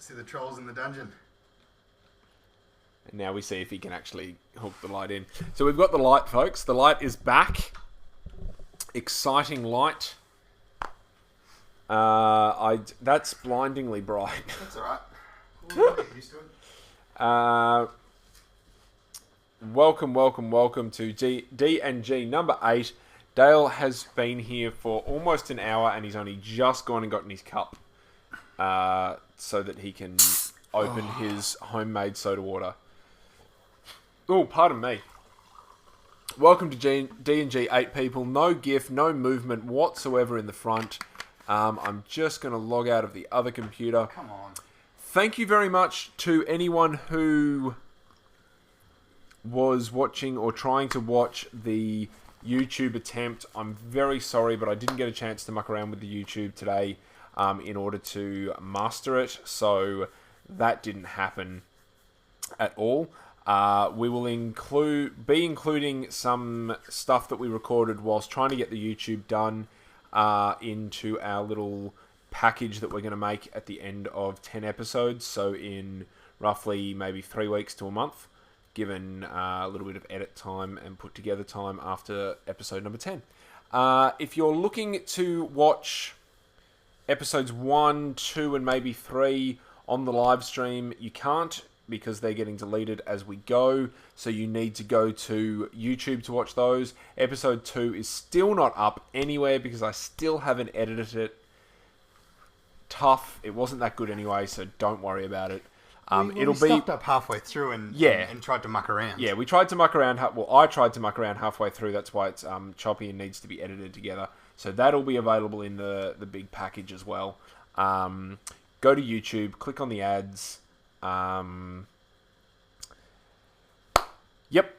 See the trolls in the dungeon. And now we see if he can actually hook the light in. So we've got the light, folks. The light is back. Exciting light. That's blindingly bright. That's alright. We'll get used to it. Welcome to D&G number 8. Dale has been here for almost an hour and he's only just gone and gotten his cup so that he can open his homemade soda water. Oh, pardon me. Welcome to D&G8, people. No GIF, no movement whatsoever in the front. I'm just going to log out of the other computer. Come on. Thank you very much to anyone who was watching or trying to watch the YouTube attempt. I'm very sorry, but I didn't get a chance to muck around with the YouTube today in order to master it, so that didn't happen at all. We will be including some stuff that we recorded whilst trying to get the YouTube done into our little package that we're going to make at the end of 10 episodes, so in roughly maybe 3 weeks to a month, given a little bit of edit time and put together time after episode number 10. If you're looking to watch episodes 1, 2 and maybe 3 on the live stream, you can't, because they're getting deleted as we go, so you need to go to YouTube to watch those. Episode 2 is still not up anywhere because I still haven't edited it. Tough. It wasn't that good anyway, so don't worry about it. We stopped up halfway through and tried to muck around. Yeah, we tried to muck around. I tried to muck around halfway through. That's why it's choppy and needs to be edited together. So that'll be available in the big package as well. Go to YouTube, click on the ads. Yep,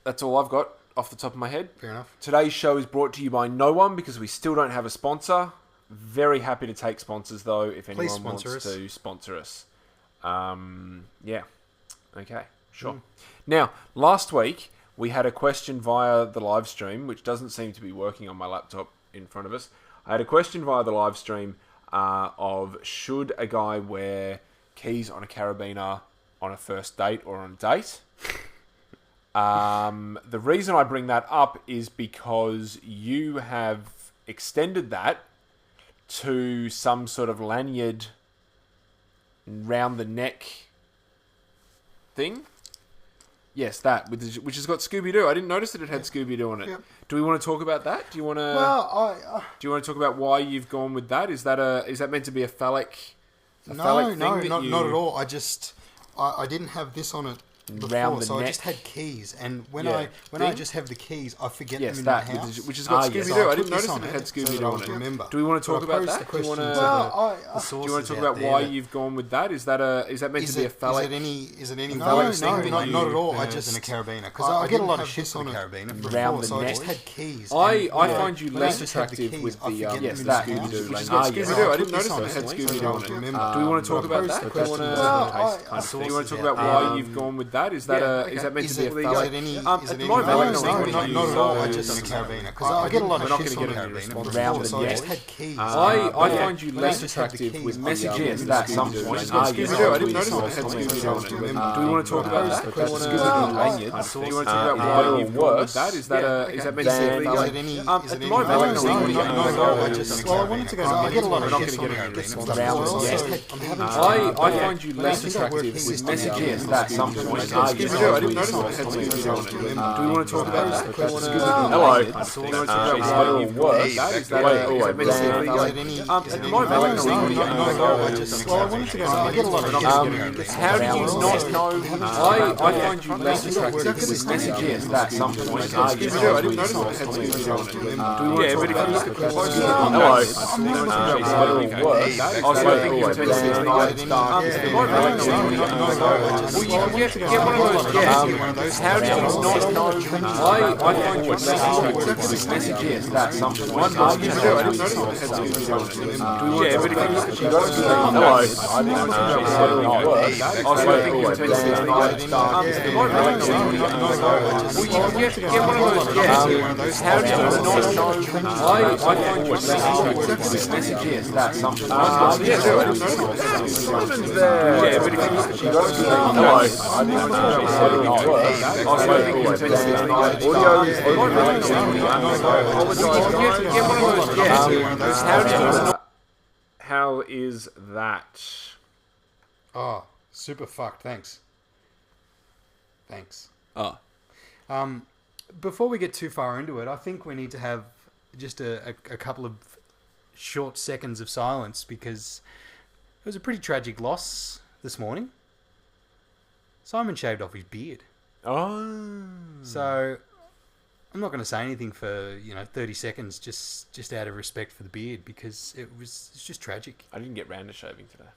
that's all I've got off the top of my head. Fair enough. Today's show is brought to you by no one because we still don't have a sponsor. Very happy to take sponsors though if anyone wants to sponsor us. Yeah. Okay, sure. Now, last week we had a question via the live stream, which doesn't seem to be working on my laptop in front of us. I had a question via the live stream of should a guy wear keys on a carabiner on a first date or on a date? The reason I bring that up is because you have extended that to some sort of lanyard round the neck thing. Yes, that, which has got Scooby-Doo. I didn't notice that it had Scooby-Doo on it. Yep. Do we want to talk about that? Do you want to? Well, do you want to talk about why you've gone with that? Is that meant to be a phallic? No, not at all. I didn't have this on it before, so I just had keys, and when I just have the keys, I forget them in my house. Which has got Scooby-Doo. I didn't notice that it had Scooby-Doo on it. Remember. Do we want to talk about that? Do you want to talk about why you've gone with that? Is that meant to be a phallic? Is it any? No, not at all. I just in a carabiner because I get a lot of shit on a carabiner before, so I just had keys. I find you less attractive with the Scooby-Doo. Scooby-Doo. I didn't notice that it had Scooby-Doo on it. Do we want to talk about that? Do you want to talk about why you've gone with that? Is that meant to be a phallic? Not at all. I just in a carabiner because I get a lot of shit on a carabiner, so I just had keys. I find you less attractive with messages at some point. Scooby-Doo. I didn't notice that it had Scooby-Doo on it. Do we want to talk about that? Do you want to talk about why you've gone with that? Is that meant to be a phallic? At the moment, I wanted to go. I get a lot of shit on a carabiner. I find you less attractive with messages at some point. Scooby-Doo. I didn't notice that it had Scooby-Doo on it. Do we want to talk about that? Hello. Do you want to talk about why you've gone with that? Is that meant to be a phallic? At the moment, I wanted to go. I get a lot of shit on a carabiner. How do you not know? I find you less attractive with messages at some point. Scooby-Doo. I didn't notice that it had Scooby-Doo on it. Yeah, but if you look at the closest... Hello. get one of those? How do you not know? I find your message is that something. Yeah, but if you look at your hello, I was hoping you would get one of those. How do you not know? I find your message is that something. Simon's there. Yeah, but if you look at your hello, I was hoping you would get one of those. How is that? Oh, super fucked. Thanks. Oh. Before we get too far into it, I think we need to have just a couple of short seconds of silence because it was a pretty tragic loss this morning. Simon shaved off his beard. Oh. So I'm not going to say anything for 30 seconds just out of respect for the beard because it's just tragic. I didn't get round to shaving today.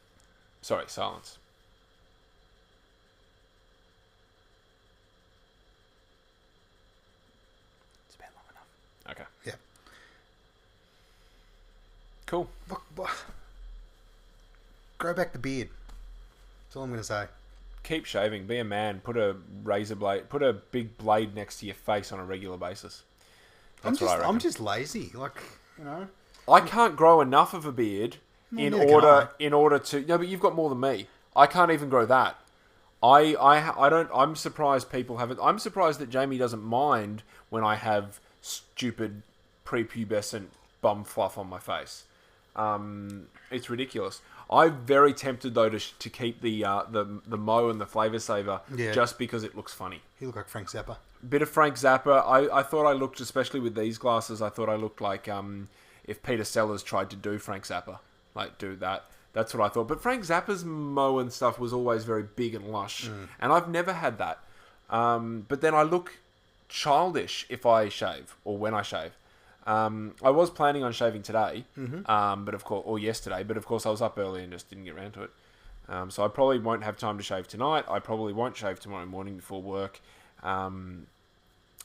Sorry, silence. It's been long enough. Okay. Yeah. Cool. Look, grow back the beard. That's all I'm going to say. Keep shaving. Be a man. Put a razor blade. Put a big blade next to your face on a regular basis. That's what I reckon. I'm just lazy. I can't grow enough of a beard in order to. No, but you've got more than me. I can't even grow that. I don't. I'm surprised people haven't. I'm surprised that Jamie doesn't mind when I have stupid prepubescent bum fluff on my face. It's ridiculous. I'm very tempted though to keep the Mo and the Flavor Saver just because it looks funny. You look like Frank Zappa. Bit of Frank Zappa. I thought I looked, especially with these glasses, I thought I looked like if Peter Sellers tried to do Frank Zappa, like do that. That's what I thought. But Frank Zappa's Mo and stuff was always very big and lush, and I've never had that. But then I look childish if I shave or when I shave. I was planning on shaving today, but of course, or yesterday, but of course I was up early and just didn't get around to it. So I probably won't have time to shave tonight. I probably won't shave tomorrow morning before work. So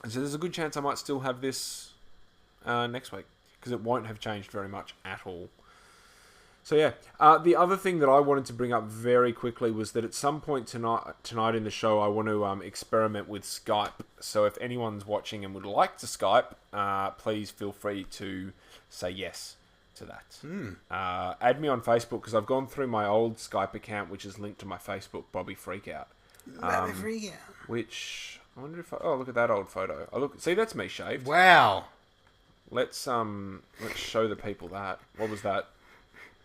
there's a good chance I might still have this next week because it won't have changed very much at all. So yeah, the other thing that I wanted to bring up very quickly was that at some point tonight in the show, I want to experiment with Skype. So if anyone's watching and would like to Skype, please feel free to say yes to that. Add me on Facebook because I've gone through my old Skype account, which is linked to my Facebook, Bobby Freakout. Bobby Freakout. Which I wonder if look at that old photo. See, that's me shaved. Wow. Let's show the people that. What was that?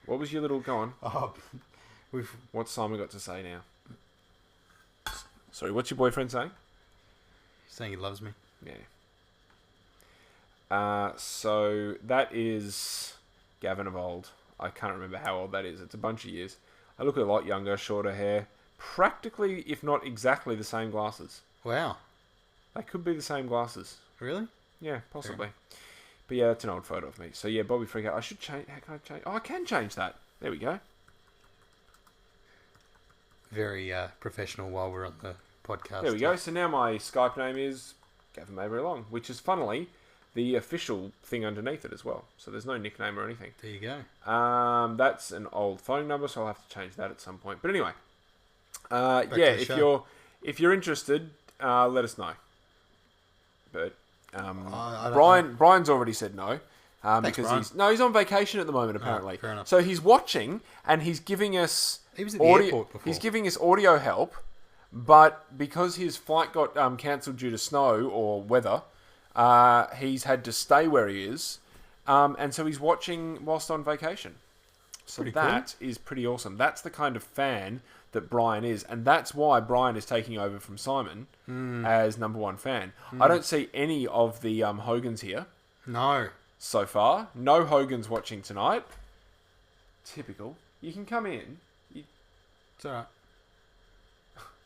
What was your little... Go on. What's Simon got to say now? Sorry, what's your boyfriend saying? He's saying he loves me. Yeah. So that is Gavin of old. I can't remember how old that is. It's a bunch of years. I look a lot younger, shorter hair. Practically, if not exactly, the same glasses. Wow. They could be the same glasses. Really? Yeah, possibly. But yeah, it's an old photo of me. So yeah, Bobby Freakout. I should change. How can I change? Oh, I can change that. There we go. Very professional while we're on the podcast. There we go. So now my Skype name is Gavin Mabry Long, which is funnily the official thing underneath it as well. So there's no nickname or anything. There you go. That's an old phone number, so I'll have to change that at some point. But anyway, if you're interested, let us know. But Brian's already said no. Because he's on vacation at the moment apparently. Fair enough. So he's watching and he's giving us He was at the airport before. He's giving us audio help, but because his flight got cancelled due to snow or weather, he's had to stay where he is, and so he's watching whilst on vacation. So that is pretty awesome. That's the kind of fan that Brian is, and that's why Brian is taking over from Simon as number one fan. I don't see any of the Hogans here. No. So far. No Hogans watching tonight. Typical. You can come in. It's alright.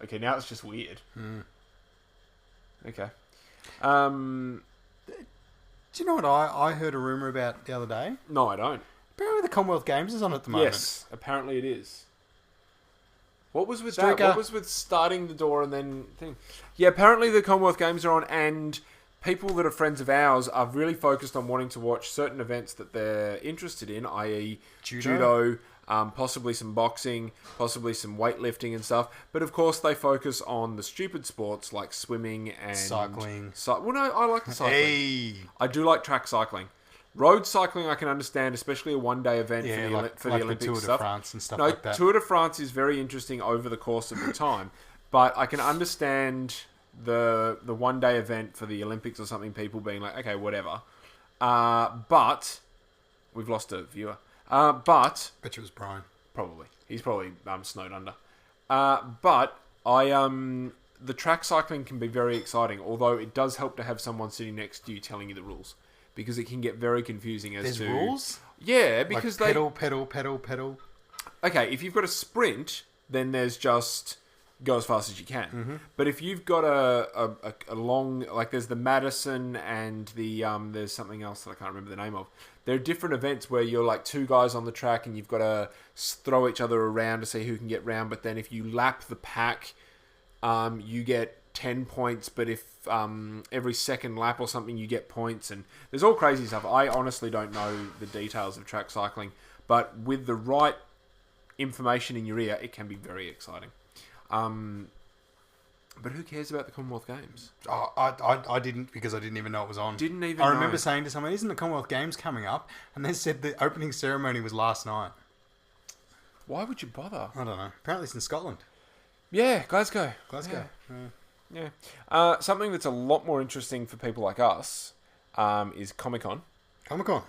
Okay, now it's just weird. Okay. Do you know what I heard a rumour about the other day? No, I don't. Apparently the Commonwealth Games is on at the moment. Yes, apparently it is. What was with Striker. that? What was with starting the door and then thing? Yeah, apparently the Commonwealth Games are on, and people that are friends of ours are really focused on wanting to watch certain events that they're interested in, i.e. judo, possibly some boxing, possibly some weightlifting and stuff. But of course, they focus on the stupid sports like swimming and cycling. Well, no, I like the cycling. Hey. I do like track cycling. Road cycling, I can understand, especially a one-day event for the Olympic Tour de stuff. France and stuff like that. Tour de France is very interesting over the course of the time, but I can understand the one-day event for the Olympics or something. People being like, okay, whatever. But we've lost a viewer. But Bet you it was Brian. probably he's probably snowed under. But the track cycling can be very exciting, although it does help to have someone sitting next to you telling you the rules. Because it can get very confusing as There's to... rules? Yeah, because like pedal. Okay, if you've got a sprint, then there's just go as fast as you can. Mm-hmm. But if you've got a long... Like, there's the Madison and the... there's something else that I can't remember the name of. There are different events where you're like two guys on the track and you've got to throw each other around to see who can get round. But then if you lap the pack, you get 10 points, but if every second lap or something you get points, and there's all crazy stuff. I honestly don't know the details of track cycling, but with the right information in your ear, it can be very exciting. But who cares about the Commonwealth Games? Oh, I didn't, because I didn't even know it was on. I remember saying to someone, isn't the Commonwealth Games coming up? And they said the opening ceremony was last night. Why would you bother? I don't know. Apparently it's in Scotland. Yeah, Glasgow. Yeah. Something that's a lot more interesting for people like us is Comic-Con. Comic-Con.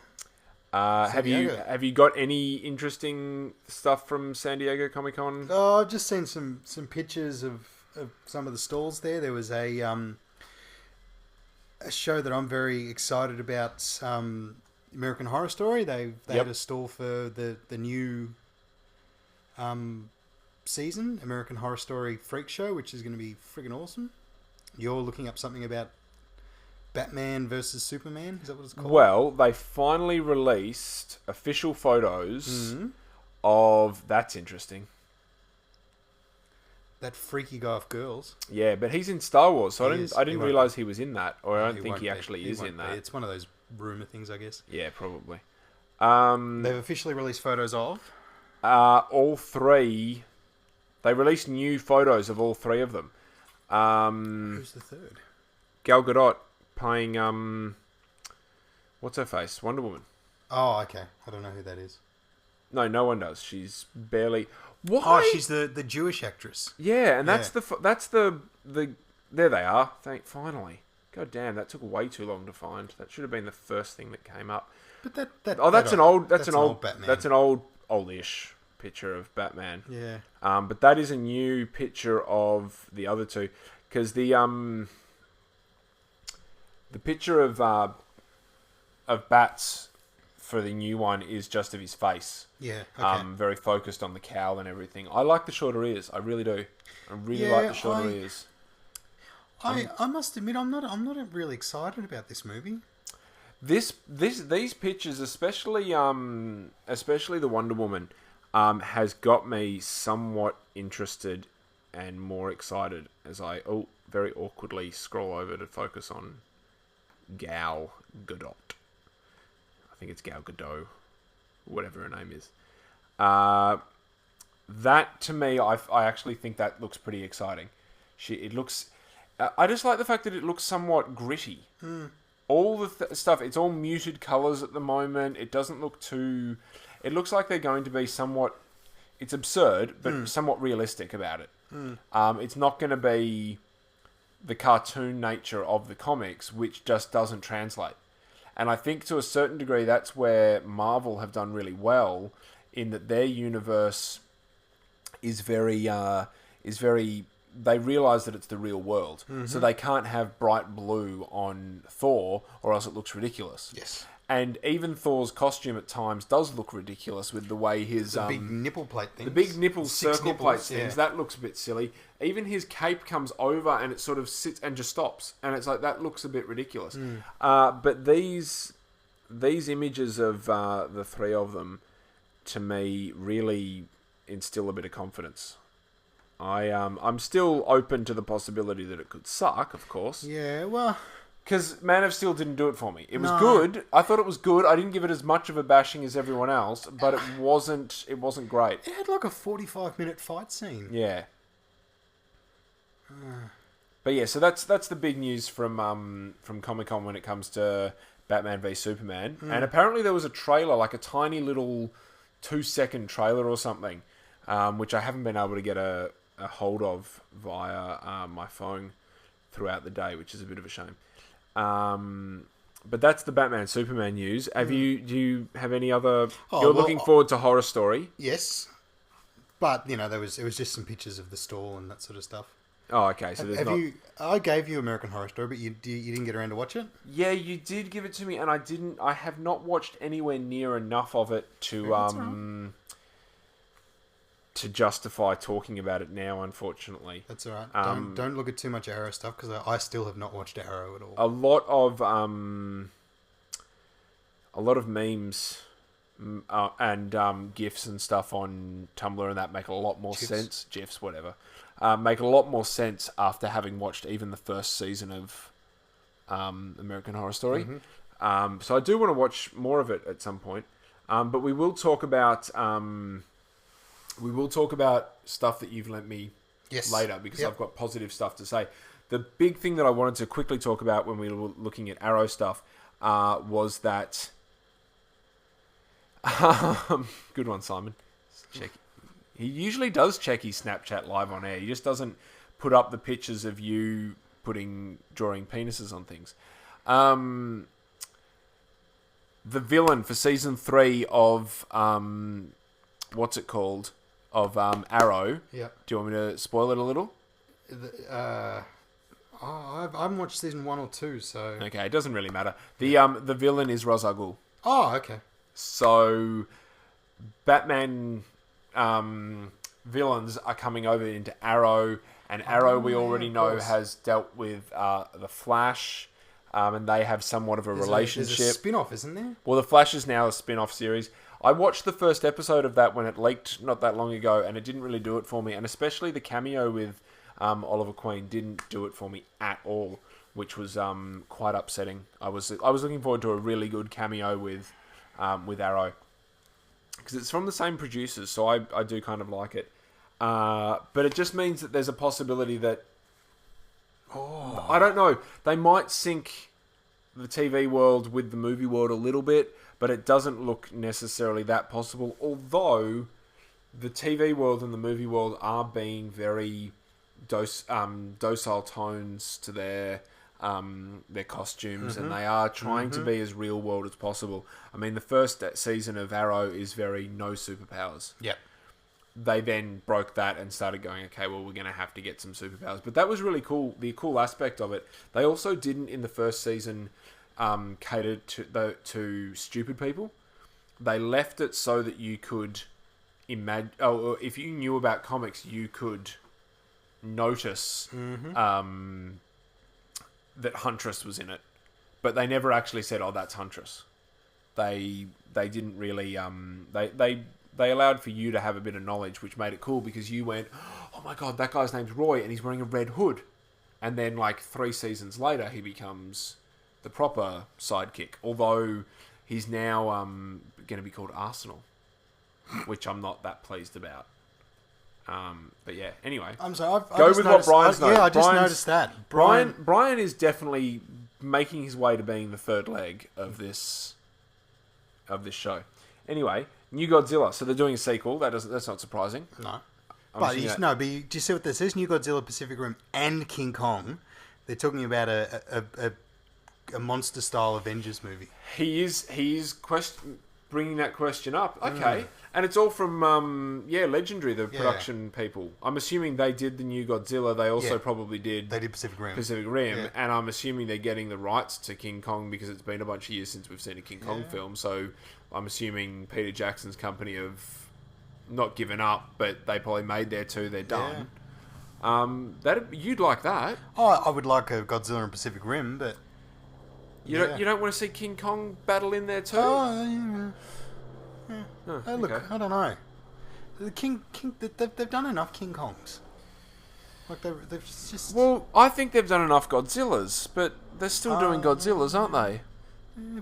Have you got any interesting stuff from San Diego Comic-Con? Oh, I've just seen some pictures of some of the stalls there. There was a show that I'm very excited about, American Horror Story. They had a stall for the new season, American Horror Story Freak Show, which is going to be friggin' awesome. You're looking up something about Batman versus Superman? Is that what it's called? Well, they finally released official photos of... That's interesting. That freaky guy of girls. Yeah, but he's in Star Wars, so He I didn't realise he was in that, or I don't think he won't actually be. is in that. It's one of those rumour things, I guess. Yeah, probably. They've officially released photos of... all three... They released new photos of all three of them. Who's the third? Gal Gadot playing... what's her face? Wonder Woman. Oh, okay. I don't know who that is. No one does. She's barely... Why? Oh, she's the Jewish actress. Yeah, and that's the there they are. Finally. God damn, that took way too long to find. That should have been the first thing that came up. But that's an old Batman. That's an oldish picture of Batman. Yeah. But that is a new picture of the other two, because the picture of Bats for the new one is just of his face. Yeah. Okay. Very focused on the cowl and everything. I like the shorter ears. I really do. I really like the shorter ears. I must admit, I'm not really excited about this movie. These pictures, especially the Wonder Woman, has got me somewhat interested and more excited as I very awkwardly scroll over to focus on Gal Gadot. I think it's Gal Gadot, whatever her name is. That to me, I actually think that looks pretty exciting. It looks. I just like the fact that it looks somewhat gritty. All the stuff, it's all muted colours at the moment. It doesn't look too... It looks like they're going to be somewhat... It's absurd, but somewhat realistic about it. It's not going to be the cartoon nature of the comics, which just doesn't translate. And I think to a certain degree, that's where Marvel have done really well, in that their universe is very... They realise that it's the real world. So they can't have bright blue on Thor, or else it looks ridiculous. Yes. And even Thor's costume at times does look ridiculous with the way his... The big nipple plate things. The big nipple circle nipples, plate things. That looks a bit silly. Even his cape comes over and it sort of sits and just stops. And it's like, that looks a bit ridiculous. But these images of the three of them, to me, really instill a bit of confidence. I'm still open to the possibility that it could suck, of course. Yeah, well... Because Man of Steel didn't do it for me. It was No. good. I thought it was good. I didn't give it as much of a bashing as everyone else, but it wasn't great. It had like a 45-minute fight scene. Yeah. But yeah, so that's the big news from Comic-Con when it comes to Batman v Superman. And apparently there was a trailer, like a tiny little 2-second trailer or something, which I haven't been able to get a hold of via my phone throughout the day, which is a bit of a shame. But that's the Batman Superman news. Do you have any other? You're looking forward to Horror Story? Yes, but it was just some pictures of the stall and that sort of stuff. Oh, okay. So I gave you American Horror Story, but you didn't get around to watch it. Yeah, you did give it to me, and I didn't. I have not watched anywhere near enough of it to to justify talking about it now. Unfortunately, that's all right. Don't look at too much Arrow stuff because I still have not watched Arrow at all. A lot of memes and GIFs and stuff on Tumblr and that make a lot more sense. GIFs, whatever. Make a lot more sense after having watched even the first season of American Horror Story. Mm-hmm. So I do want to watch more of it at some point. But we will talk about stuff that you've lent me later because I've got positive stuff to say. The big thing that I wanted to quickly talk about when we were looking at Arrow stuff was that... good one, Simon. Check. He usually does check his Snapchat live on air. He just doesn't put up the pictures of you drawing penises on things. The villain for season 3 of what's it called? Of Arrow. Yeah. Do you want me to spoil it a little? I haven't watched season 1 or 2, so... Okay, it doesn't really matter. The villain is Ra's al Ghul. Oh, okay. So, Batman villains are coming over into Arrow, and Arrow we already know has dealt with the Flash, and they have somewhat of a relationship. There's a spin-off, isn't there? Well, the Flash is now a spin-off series. I watched the first episode of that when it leaked not that long ago, and it didn't really do it for me, and especially the cameo with Oliver Queen didn't do it for me at all, which was quite upsetting. I was looking forward to a really good cameo with Arrow, because it's from the same producers, so I do kind of like it. But it just means that there's a possibility that... I don't know. They might sync the TV world with the movie world a little bit, but it doesn't look necessarily that possible, although the TV world and the movie world are being very docile tones to their costumes, and they are trying to be as real world as possible. I mean, the first season of Arrow is very no superpowers. Yeah. They then broke that and started going, okay, well, we're going to have to get some superpowers. But that was really cool. The cool aspect of it. They also didn't, in the first season, cater to stupid people. They left it so that you could imagine... Oh, if you knew about comics, you could notice... that Huntress was in it, but they never actually said, "Oh, that's Huntress." They didn't really they allowed for you to have a bit of knowledge, which made it cool because you went, "Oh my god, that guy's name's Roy, and he's wearing a red hood," and then like 3 seasons later, he becomes the proper sidekick. Although he's now going to be called Arsenal, which I'm not that pleased about. But yeah, anyway. I'm sorry. Go with what Brian's noticed. Yeah, I just noticed that. Brian is definitely making his way to being the third leg of this show. Anyway, New Godzilla. So they're doing a sequel. That's not surprising. No. But do you see what this is? New Godzilla, Pacific Rim, and King Kong. They're talking about a monster-style Avengers movie. He is bringing that question up. Okay. And it's all from, Legendary, the production people. I'm assuming they did the New Godzilla. They also probably did... They did Pacific Rim. Yeah. And I'm assuming they're getting the rights to King Kong because it's been a bunch of years since we've seen a King Kong film. So I'm assuming Peter Jackson's company have not given up, but they probably made their 2. They're done. You'd like that. Oh, I would like a Godzilla and Pacific Rim, but... You don't want to see King Kong battle in there too? Oh, look, okay. I don't know. The King, they've done enough King Kongs. Like they've just. Well, I think they've done enough Godzillas, but they're still doing Godzillas, aren't they?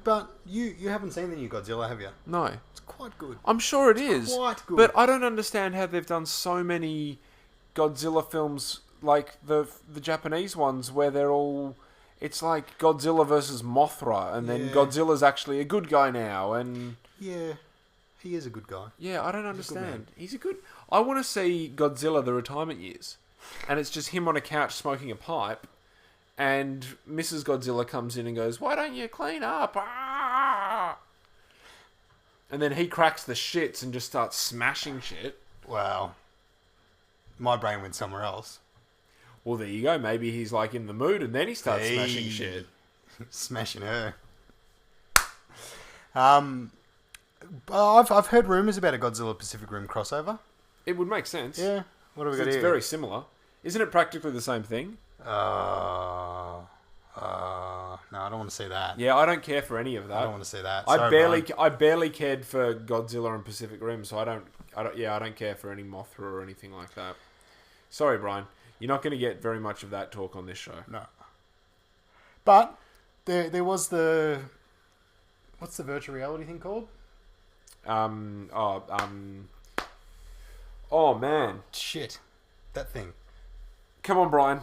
But you haven't seen the new Godzilla, have you? No. It's quite good. I'm sure it is. Quite good. But I don't understand how they've done so many Godzilla films, like the Japanese ones, where they're all... It's like Godzilla versus Mothra, and then Godzilla's actually a good guy now, and... Yeah, he is a good guy. Yeah, I don't understand. He's a good... I want to see Godzilla the retirement years, and it's just him on a couch smoking a pipe, and Mrs. Godzilla comes in and goes, "Why don't you clean up?" Ah! And then he cracks the shits and just starts smashing shit. Wow. My brain went somewhere else. Well, there you go. Maybe he's like in the mood, and then he starts smashing shit. Smashing her. I've heard rumours about a Godzilla Pacific Rim crossover. It would make sense. Yeah. What have we got It's here? very similar. Isn't it practically the same thing? No, I don't want to see that. Yeah, I don't care for any of that. I don't want to see that. I Sorry, barely cared for Godzilla and Pacific Rim, so I don't care for any Mothra or anything like that. Sorry, Brian. You're not going to get very much of that talk on this show. No. But there was what's the virtual reality thing called? Oh man. Shit. That thing. Come on, Brian.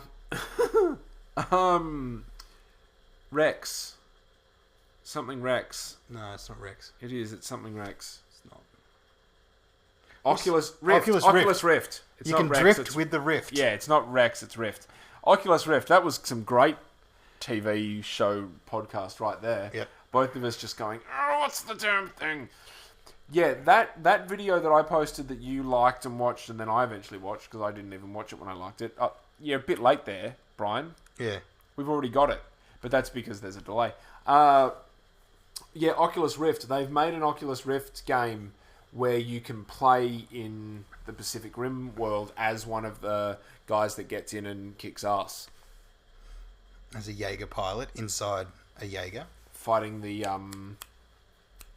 Rex. Something Rex. No, it's not Rex. It is. It's something Rex. It's not. Oculus Rift. Oculus Rift. It's You not can Rex, drift it's- with the Rift. Yeah, it's not Rex, it's Rift. Oculus Rift, that was some great TV show podcast right there. Yep. Both of us just going, "Oh, what's the damn thing?" Yeah, that video that I posted that you liked and watched, and then I eventually watched, because I didn't even watch it when I liked it. Yeah, a bit late there, Brian. Yeah. We've already got it, but that's because there's a delay. Yeah, Oculus Rift. They've made an Oculus Rift game where you can play in the Pacific Rim world as one of the guys that gets in and kicks ass. As a Jaeger pilot inside a Jaeger. Fighting the...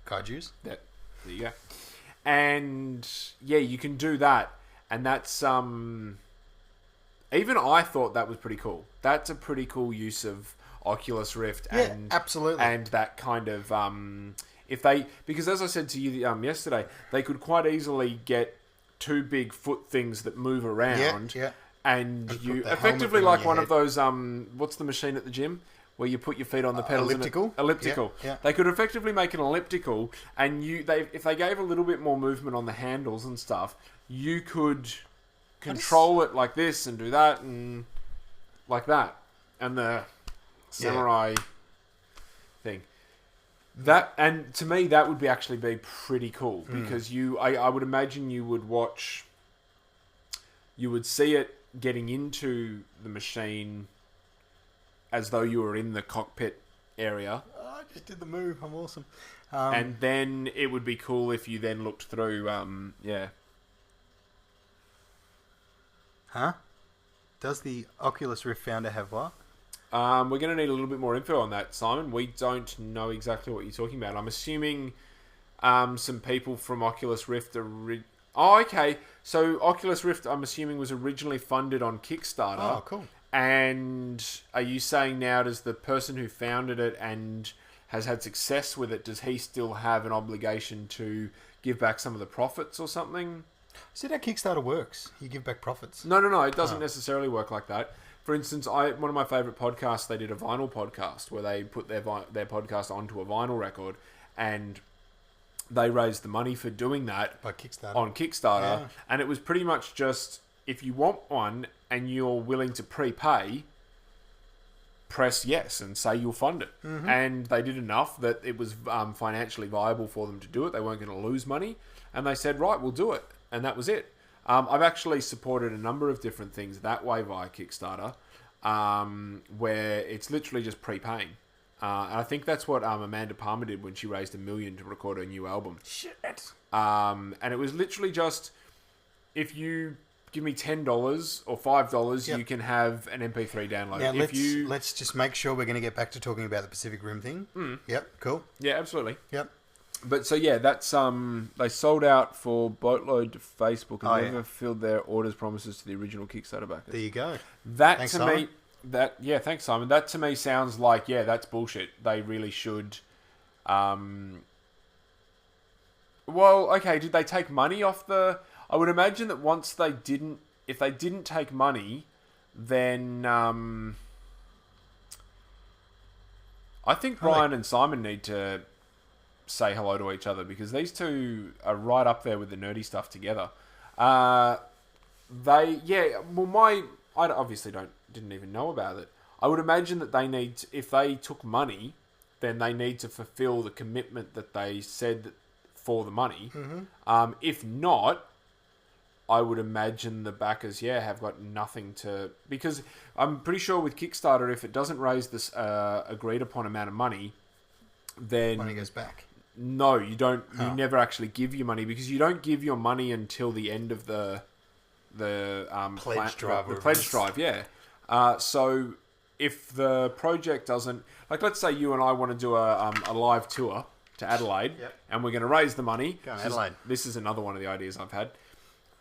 Kaijus. There you go. And, yeah, you can do that. And that's... Even I thought that was pretty cool. That's a pretty cool use of Oculus Rift. Yeah, absolutely. And that kind of... if they... Because as I said to you yesterday, they could quite easily get two big foot things that move around. Yeah. And put you the effectively helmet like on one your of those what's the machine at the gym where you put your feet on the pedals? Elliptical. Elliptical. Yeah. They could effectively make an elliptical, and if they gave a little bit more movement on the handles and stuff, you could control it like this and do that and like that, and the samurai thing. That, and to me that would actually be pretty cool because I would imagine you would see it getting into the machine as though you were in the cockpit area. Oh, I just did the move. I'm awesome. And then it would be cool if you then looked through, Huh? Does the Oculus Rift founder have what? We're going to need a little bit more info on that, Simon. We don't know exactly what you're talking about. I'm assuming some people from Oculus Rift are... Oh, okay. So Oculus Rift, I'm assuming, was originally funded on Kickstarter. Oh, cool. And are you saying now, does the person who founded it and has had success with it, does he still have an obligation to give back some of the profits or something? Is that how Kickstarter works? You give back profits? No. It doesn't necessarily work like that. For instance, one of my favourite podcasts, they did a vinyl podcast where they put their podcast onto a vinyl record, and they raised the money for doing that By Kickstarter. on Kickstarter. Yeah. And it was pretty much just, if you want one and you're willing to prepay, press yes and say you'll fund it. Mm-hmm. And they did enough that it was financially viable for them to do it. They weren't going to lose money. And they said, right, we'll do it. And that was it. I've actually supported a number of different things that way via Kickstarter, where it's literally just prepaying. And I think that's what Amanda Palmer did when she raised $1 million to record her new album. Shit. And it was literally just, if you give me $10 or $5, you can have an MP3 download. Now let's just make sure we're going to get back to talking about the Pacific Rim thing. Yep, cool. Yeah, absolutely. Yep. But so yeah, that's they sold out for boatload to Facebook and never yeah. filled their orders promises to the original Kickstarter backers. There you go. That Thanks, to Simon. me, thanks Simon. That to me sounds like that's bullshit. They really should. Well, okay. Did they take money off the? I would imagine that once they didn't, if they didn't take money, then I think Brian and Simon need to say hello to each other because these two are right up there with the nerdy stuff together. I obviously didn't even know about it. I would imagine that they need, if they took money, then they need to fulfill the commitment that they said for the money. Mm-hmm. If not, I would imagine the backers, have got nothing to, because I'm pretty sure with Kickstarter, if it doesn't raise this agreed upon amount of money, then Money goes back. No, you don't. You never actually give your money because you don't give your money until the end of the pledge drive. The pledge drive, yeah. So if the project doesn't, like, let's say you and I want to do a live tour to Adelaide, and we're going to raise the money. Go on, Adelaide. This is another one of the ideas I've had.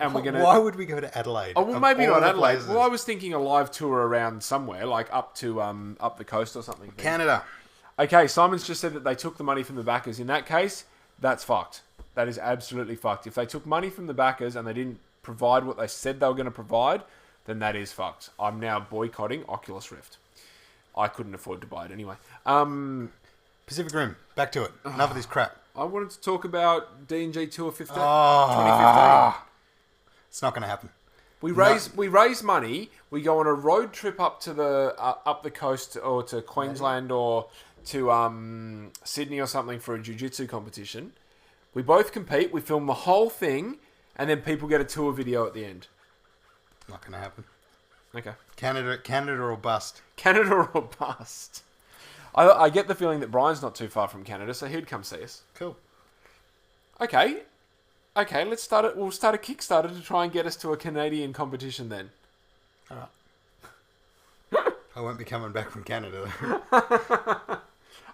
And we're gonna. Why would we go to Adelaide? Oh well, maybe not Adelaide. Places? Well, I was thinking a live tour around somewhere, like up to up the coast or something. Canada. Okay, Simon's just said that they took the money from the backers. In that case, that's fucked. That is absolutely fucked. If they took money from the backers and they didn't provide what they said they were going to provide, then that is fucked. I'm now boycotting Oculus Rift. I couldn't afford to buy it anyway. Pacific Rim. Back to it. Enough of this crap. I wanted to talk about D&G 2015. It's not going to happen. We raise money. We go on a road trip up to the coast or to Queensland or to Sydney or something for a jiu-jitsu competition. We both compete. We film the whole thing, and then people get a tour video at the end. Not going to happen. Okay. Canada or bust. Canada or bust. I get the feeling that Brian's not too far from Canada, so he'd come see us. Cool. Okay, let's start it. We'll start a Kickstarter to try and get us to a Canadian competition then. All right. I won't be coming back from Canada.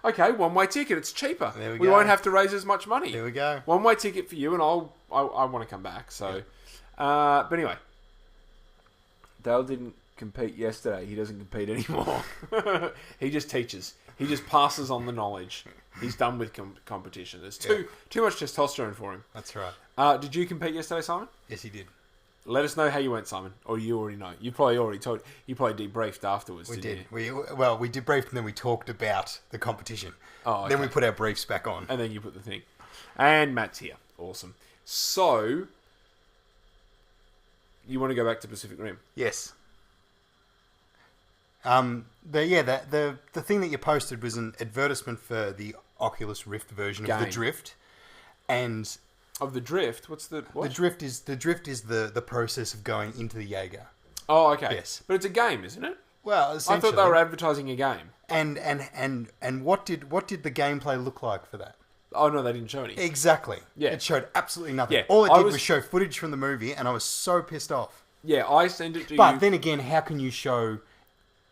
Okay, one-way ticket. It's cheaper. There we We go. won't have to raise as much money. There we go. One-way ticket for you, and I want to come back. So, but anyway, Dale didn't compete yesterday. He doesn't compete anymore. He just teaches. He just passes on the knowledge. He's done with competition. There's too much testosterone for him. That's right. Did you compete yesterday, Simon? Yes, he did. Let us know how you went, Simon. Or you already know. You probably already told. You probably debriefed afterwards. We didn't did. You? We debriefed and then we talked about the competition. Oh, okay. Then we put our briefs back on. And then you put the thing. And Matt's here. Awesome. So, you want to go back to Pacific Rim? Yes. The thing that you posted was an advertisement for the Oculus Rift version of the Drift, and of the Drift. What's the what? The Drift is the process of going into the Jaeger. Oh, okay. Yes, but it's a game, isn't it? Well, I essentially, thought they were advertising a game. And what did the gameplay look like for that? Oh no, they didn't show any. Exactly. Yeah, it showed absolutely nothing. Yeah, all it did was show footage from the movie, and I was so pissed off. Yeah, I sent it to you. But then again, how can you show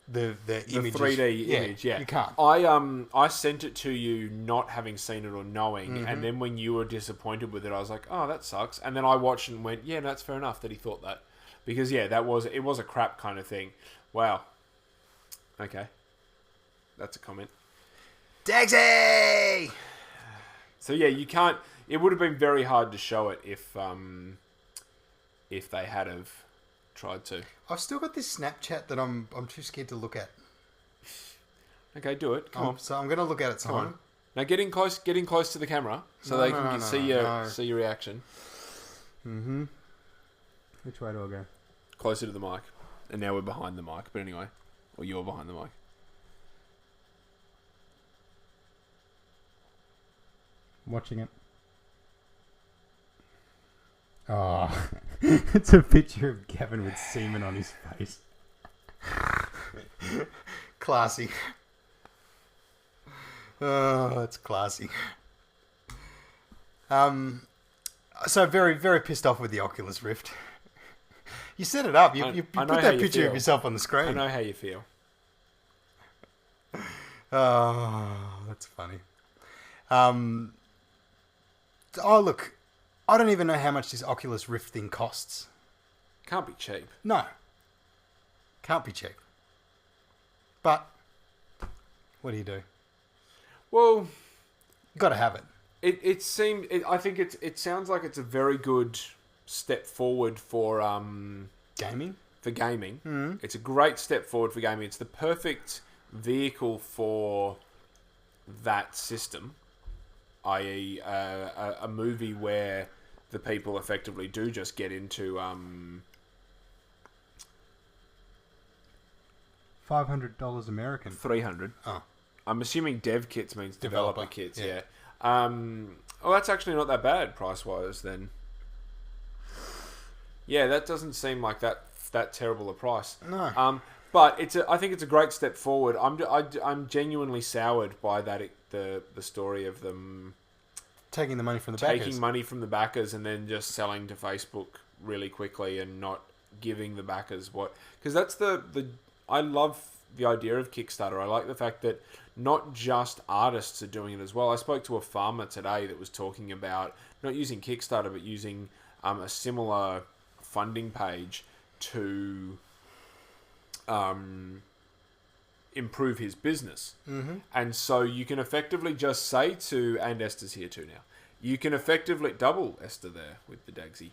the images? 3D image? Yeah, you can't. I sent it to you not having seen it or knowing, Mm-hmm. and then when you were disappointed with it, I was like, oh, that sucks. And then I watched and went, yeah, that's fair enough that he thought that, because it was a crap kind of thing. Wow. Okay, that's a comment. Dagsy! So yeah, you can't. It would have been very hard to show it if they had have tried to. I've still got this Snapchat that I'm too scared to look at. Okay, do it. Come on. So I'm going to look at it, Come Simon. on. Now getting close to the camera so they can see your reaction. Mm-hmm. Which way do I go? Closer to the mic. And now we're behind the mic. But anyway, or you're behind the mic. Watching it. Oh, it's a picture of Gavin with semen on his face. Classy. Oh, it's classy. So very, very pissed off with the Oculus Rift. You set it up. You put that picture of yourself on the screen. I know how you feel. Oh, that's funny. Oh, look, I don't even know how much this Oculus Rift thing costs. Can't be cheap. No. Can't be cheap. But, what do you do? Well, Got to have it. I think it sounds like it's a very good step forward for Gaming? for gaming. Mm. It's a great step forward for gaming. It's the perfect vehicle for that system, i.e., a movie where the people effectively do just get into $500 American. 300. Oh. I'm assuming dev kits means developer Developer, kits. yeah. Yeah. Well, that's actually not that bad price wise. Then. Yeah, that doesn't seem like that terrible a price. No. But I think it's a great step forward. I'm genuinely soured by the story of them Taking the money from the taking backers. money from the backers and then just selling to Facebook really quickly and not giving the backers what, because that's the I love the idea of Kickstarter. I like the fact that not just artists are doing it as well. I spoke to a farmer today that was talking about not using Kickstarter but using a similar funding page to improve his business. Mm-hmm. And so you can effectively just say to, and Esther's here too now, you can effectively, double Esther there with the Dagsy.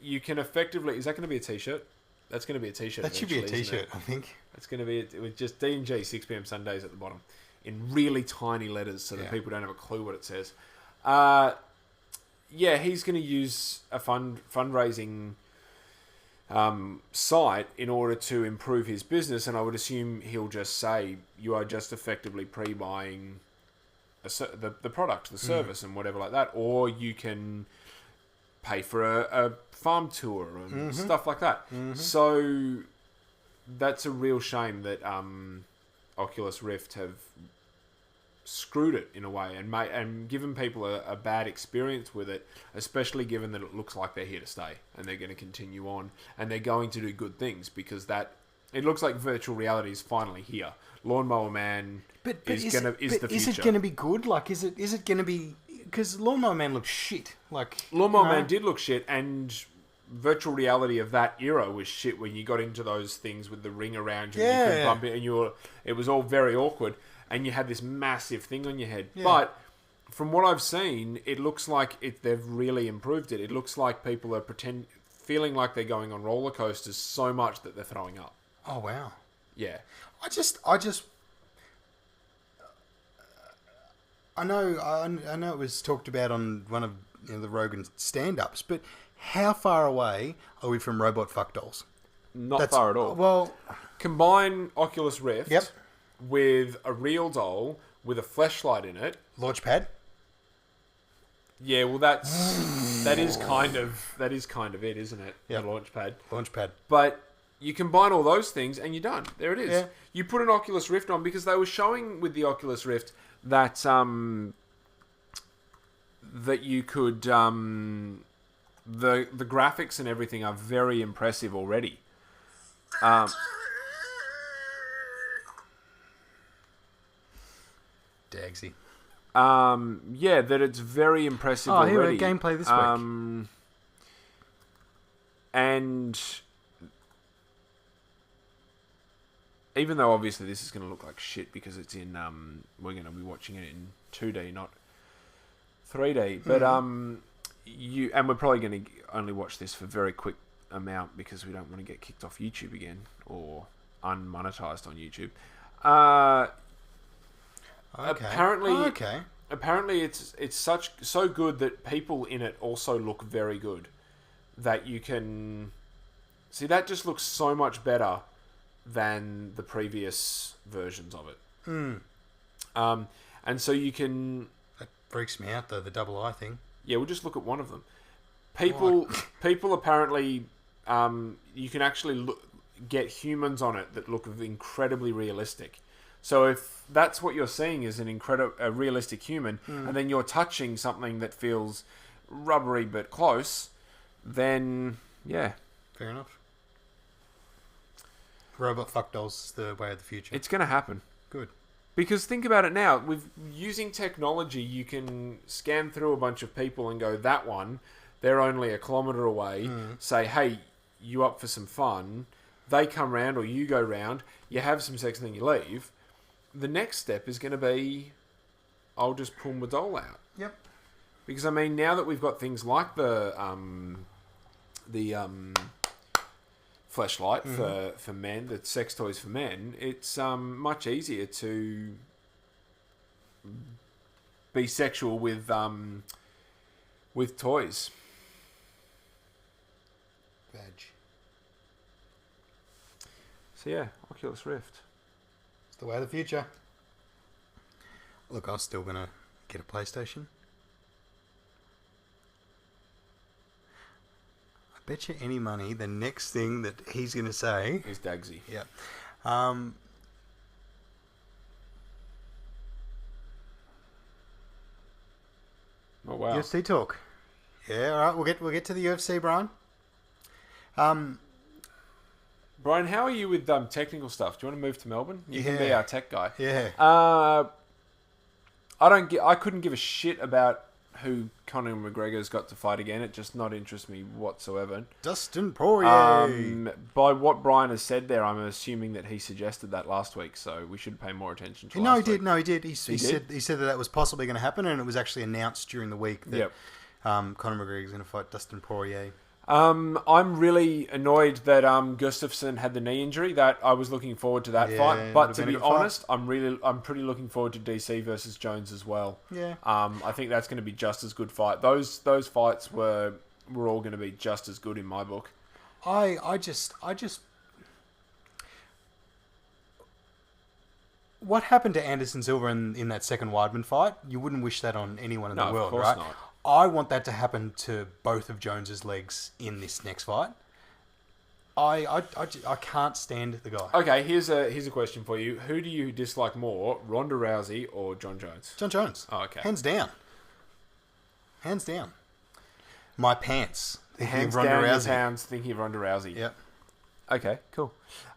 You can effectively, is that going to be a t-shirt? That's going to be a t-shirt. That should be a eventually, isn't t-shirt, it? I think. It's going to be with just D&G 6pm Sundays at the bottom in really tiny letters so that people don't have a clue what it says. Yeah, he's going to use a fundraising site in order to improve his business, and I would assume he'll just say you are just effectively pre-buying the product, the service, and whatever like that, or you can pay for a farm tour and stuff like that. So that's a real shame that Oculus Rift have screwed it in a way and given people a bad experience with it, especially given that it looks like they're here to stay and they're going to continue on and they're going to do good things, because it looks like virtual reality is finally here. Lawnmower Man is the future. Is it going to be good? Like, is it going to be? Because Lawnmower Man looks shit. Like, Lawnmower Man did look shit, and virtual reality of that era was shit when you got into those things with the ring around you and you could bump it and it was all very awkward and you had this massive thing on your head. Yeah. But from what I've seen, it looks like they've really improved it. It looks like people are feeling like they're going on roller coasters so much that they're throwing up. Oh, wow. Yeah. I know it was talked about on one of the Rogan stand-ups, but how far away are we from robot fuck dolls? Not far at all. Well, combine Oculus Rift with a real doll with a fleshlight in it. Launchpad. Yeah, well, that is kind of it, isn't it? Yep. The Launchpad. But you combine all those things and you're done. There it is. Yeah. You put an Oculus Rift on, because they were showing with the Oculus Rift that that you could the graphics and everything are very impressive already. Dagsy. Yeah, that it's very impressive already. Oh, here we go, gameplay this week. And even though obviously this is going to look like shit because it's in, we're going to be watching it in 2D, not 3D. But and we're probably going to only watch this for very quick amount because we don't want to get kicked off YouTube again or unmonetized on YouTube. Okay. Apparently it's so good that people in it also look very good. That you can see, that just looks so much better than the previous versions of it. And so you can... That freaks me out, though, the double eye thing. Yeah, we'll just look at one of them. People apparently... you can actually get humans on it that look incredibly realistic. So if that's what you're seeing is a realistic human, and then you're touching something that feels rubbery but close, then, yeah. Fair enough. Robot fuck dolls is the way of the future. It's going to happen. Good. Because think about it now. With using technology, you can scan through a bunch of people and go, that one, they're only a kilometre away. Say, hey, you up for some fun? They come round or you go round. You have some sex and then you leave. The next step is going to be, I'll just pull my doll out. Yep. Because I mean, now that we've got things like the fleshlight for men, the sex toys for men, it's much easier to be sexual with toys. Veg. So yeah, Oculus Rift. It's the way of the future. Look, I was still gonna get a PlayStation. I bet you any money the next thing that he's gonna say Is Dagsy. Yeah. Oh wow. UFC talk. Yeah, all right. We'll get to the UFC, Brian. Brian, how are you with technical stuff? Do you want to move to Melbourne? You can be our tech guy. Yeah. I couldn't give a shit about who Conor McGregor's got to fight again. It just not interests me whatsoever. Dustin Poirier. By what Brian has said there, I'm assuming that he suggested that last week, so we should pay more attention to last week. No, he did. He said that was possibly going to happen, and it was actually announced during the week that Conor McGregor's going to fight Dustin Poirier. I'm really annoyed that Gustafsson had the knee injury. That I was looking forward to that fight, but to be honest, I'm pretty looking forward to DC versus Jones as well. Yeah. I think that's going to be just as good fight. Those fights were all going to be just as good in my book. I just what happened to Anderson Silva in that second Weidman fight? You wouldn't wish that on anyone in the world, of course right? not. I want that to happen to both of Jones's legs in this next fight. I can't stand the guy. Okay, here's a question for you. Who do you dislike more, Ronda Rousey or John Jones? John Jones. Oh, okay. Hands down. My pants. Hands down your pounds thinking of Ronda Rousey. Yep. Okay, cool.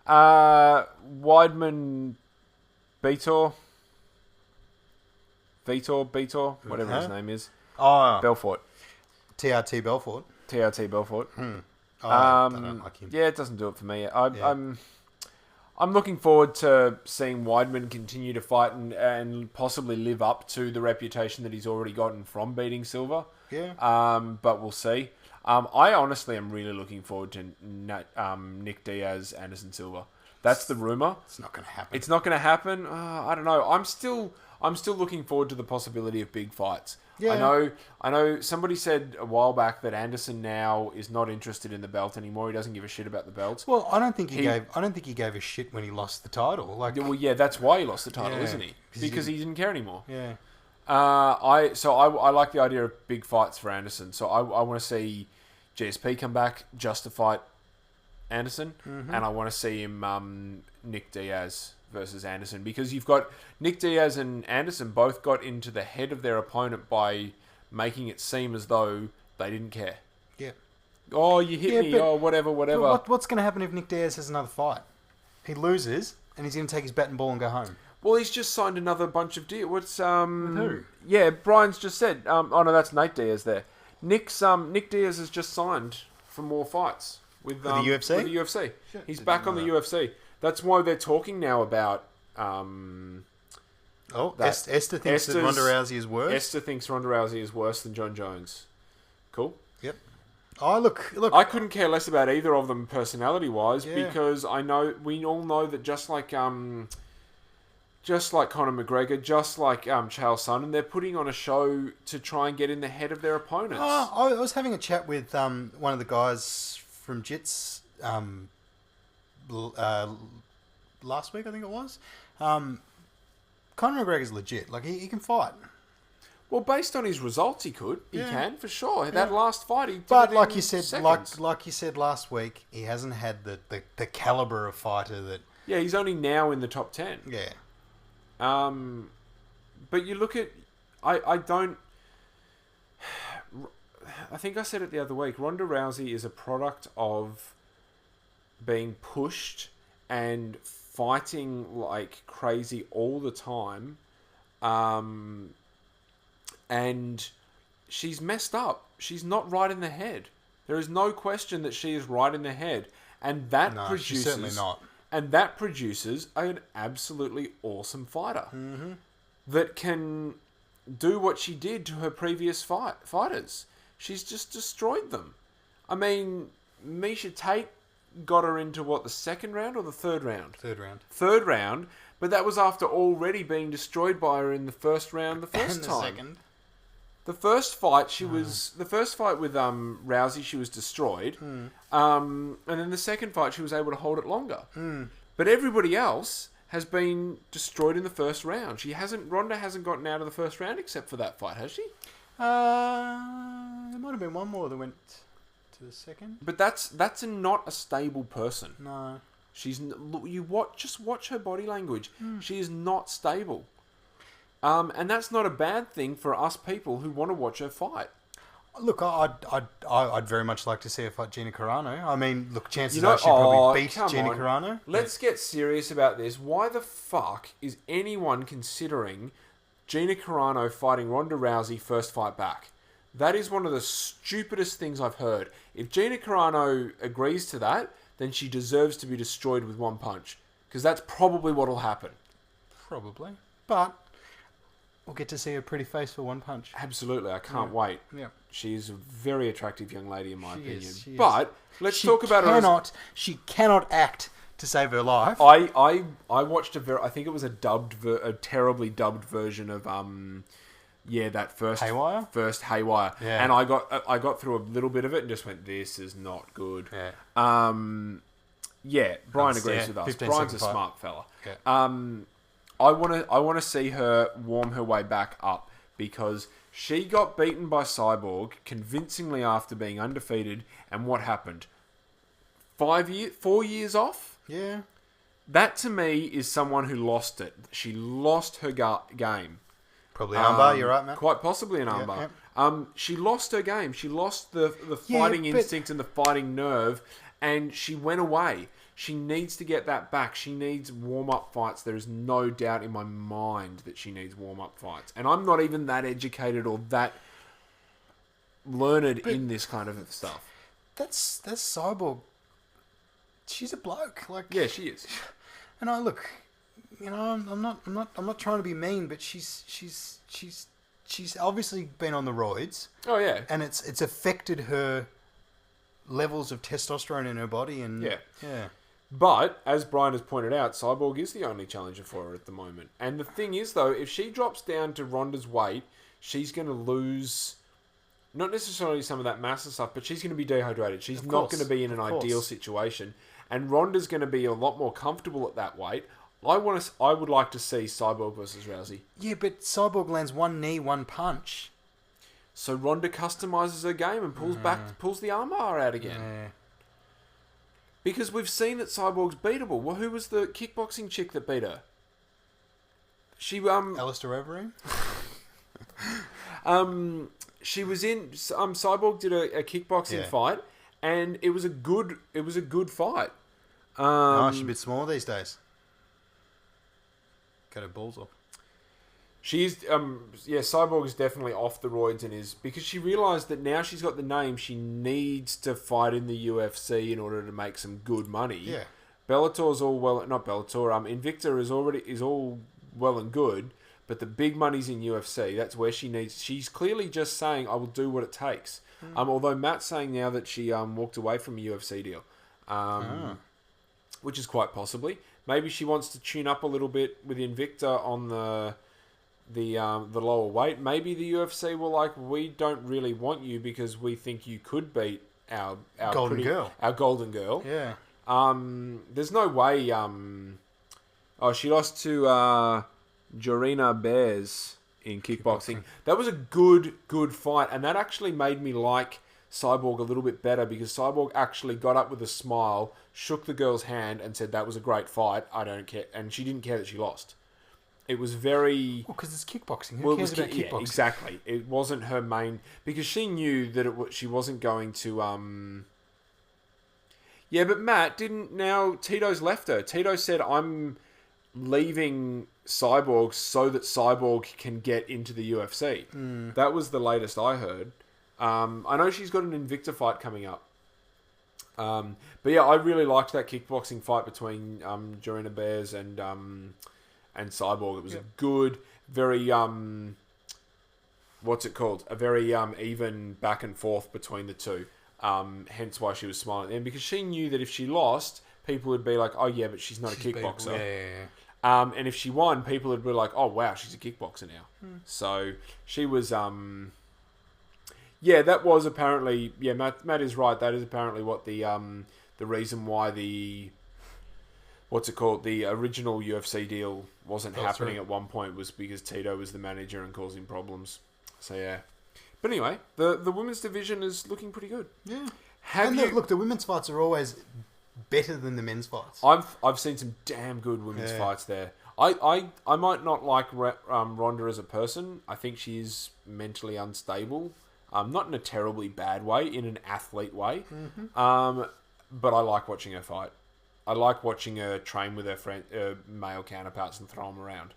Weidman, Vitor, whatever his name is. Oh, Belfort. TRT Belfort. TRT Belfort. I don't like him. Yeah, it doesn't do it for me. I'm looking forward to seeing Weidman continue to fight and possibly live up to the reputation that he's already gotten from beating Silva. Yeah. But we'll see. I honestly am really looking forward to Nick Diaz, Anderson Silva. That's the rumor. It's not going to happen. It's not going to happen. I don't know. I'm still looking forward to the possibility of big fights. Yeah. I know. Somebody said a while back that Anderson now is not interested in the belt anymore. He doesn't give a shit about the belt. Well, I don't think he gave a shit when he lost the title. Well, yeah, that's why he lost the title, Yeah, isn't he? Because he didn't care anymore. Yeah. I like the idea of big fights for Anderson. So I want to see GSP come back just to fight Anderson, and I want to see him Nick Diaz versus Anderson, because you've got Nick Diaz and Anderson both got into the head of their opponent by making it seem as though they didn't care. Yeah. Oh, you hit me. Oh, whatever. What's going to happen if Nick Diaz has another fight? He loses, and he's going to take his bat and ball and go home. Well, he's just signed another bunch of deals. What's With who? Yeah, Brian's just said. Oh no, that's Nate Diaz there. Nick Diaz has just signed for more fights with the UFC. With the UFC. Shit, He's didn't back know on the that. UFC. That's why they're talking now about. Esther thinks that Ronda Rousey is worse. Esther thinks Ronda Rousey is worse than John Jones. Cool. Yep. Oh, look. I couldn't care less about either of them personality-wise, Yeah. because we all know that just like Conor McGregor, just like Chael Sonnen, they're putting on a show to try and get in the head of their opponents. I was having a chat with one of the guys from Jits last week, I think it was. Conor McGregor's legit. Like, he can fight. Well, based on his results, he could. He Yeah. can, for sure. That last fight, he did But it like in you said, seconds. like you said last week, he hasn't had the caliber of fighter that. Yeah, he's only now in the top 10. Yeah. But you look at... I don't... I think I said it the other week. Ronda Rousey is a product of being pushed and fighting like crazy all the time, and she's messed up. She's not right in the head. There is no question that she is right in the head, and that produces. She's certainly not. And that produces an absolutely awesome fighter that can do what she did to her previous fighters. She's just destroyed them. I mean, Miesha Tate got her into the second round or the third round? Third round, but that was after already being destroyed by her in the first round the first time. Second. The first fight the first fight with Rousey, she was destroyed. And then the second fight she was able to hold it longer. But everybody else has been destroyed in the first round. Ronda hasn't gotten out of the first round except for that fight, has she? There might have been one more that went to the second. But that's not a stable person. No. Just watch her body language. She is not stable. And that's not a bad thing for us people who want to watch her fight. Look, I'd very much like to see her fight Gina Carano. I mean, look, chances are she'd probably beat Gina Carano. Let's get serious about this. Why the fuck is anyone considering Gina Carano fighting Ronda Rousey first fight back? That is one of the stupidest things I've heard. If Gina Carano agrees to that, then she deserves to be destroyed with one punch. Because that's probably what'll happen. Probably. But we'll get to see her pretty face for one punch. Absolutely. I can't wait. Yeah. She's a very attractive young lady in my opinion. She is. But let's talk about her. She cannot act to save her life. I watched I think it was a terribly dubbed version of that first Haywire. Yeah. And I got through a little bit of it and just went, this is not good. Yeah. Brian agrees with us. Brian's a smart fella. Yeah. I want to see her warm her way back up because she got beaten by Cyborg convincingly after being undefeated, and what happened? 4 years off? Yeah. That to me is someone who lost it. She lost her game. Probably armbar, you're right, Matt. Quite possibly an armbar. Yeah. She lost her game. She lost the fighting instinct and the fighting nerve, and she went away. She needs to get that back. She needs warm-up fights. There is no doubt in my mind that she needs warm-up fights. And I'm not even that educated or that learned in this kind of stuff. That's Cyborg. She's a bloke. Yeah, she is. And I'm not trying to be mean, but she's obviously been on the roids. Oh yeah. And it's affected her levels of testosterone in her body, and yeah. But, as Brian has pointed out, Cyborg is the only challenger for her at the moment. And the thing is, though, if she drops down to Ronda's weight, she's going to lose, not necessarily some of that mass and stuff, but she's going to be dehydrated. She's not going to be in an ideal situation. And Ronda's going to be a lot more comfortable at that weight. I would like to see Cyborg versus Rousey. Yeah, but Cyborg lands one knee, one punch. So Ronda customizes her game and pulls the armbar out again. Yeah. Because we've seen that Cyborg's beatable. Well, who was the kickboxing chick that beat her? Alistair Overeem? She was in Cyborg did a kickboxing fight, and it was a good fight. She's a bit small these days. Cut her balls off. She's Cyborg is definitely off the roids and is because she realised that now she's got the name, she needs to fight in the UFC in order to make some good money. Yeah. Bellator's all well, not Bellator. Invicta is all well and good, but the big money's in UFC. That's where she needs. She's clearly just saying, "I will do what it takes." Although Matt's saying now that she walked away from a UFC deal, which is quite possibly. Maybe she wants to tune up a little bit with Invicta on the lower weight. Maybe the UFC were we don't really want you because we think you could beat our golden girl. Yeah. There's no way. She lost to Jorina Bears in kickboxing. That was a good fight, and that actually made me like Cyborg a little bit better because Cyborg actually got up with a smile, shook the girl's hand, and said that was a great fight. I don't care, and she didn't care that she lost. It was very... Well, because it's kickboxing. Who cares about kickboxing? Yeah, exactly. It wasn't her main... Because she knew that she wasn't going to... Yeah, but Matt didn't. Now Tito's left her. Tito said, "I'm leaving Cyborg so that Cyborg can get into the UFC." That was the latest I heard. I know she's got an Invicta fight coming up. But yeah, I really liked that kickboxing fight between Jorina Bears and Cyborg. It was a good, very what's it called? A very even back and forth between the two. Hence why she was smiling at them, because she knew that if she lost, people would be like, "Oh yeah, but she's not a kickboxer." And if she won, people would be like, "Oh wow, she's a kickboxer now." So she was. Yeah, that was apparently. Yeah, Matt is right. That is apparently what the reason why the what's it called, the original UFC deal wasn't happening at one point, was because Tito was the manager and causing problems. So yeah. But anyway, the women's division is looking pretty good. Yeah. Look, the women's fights are always better than the men's fights. I've seen some damn good women's fights there. I might not like Ronda as a person. I think she is mentally unstable. Not in a terribly bad way, in an athlete way. But I like watching her fight. I like watching her train with her male counterparts and throw them around.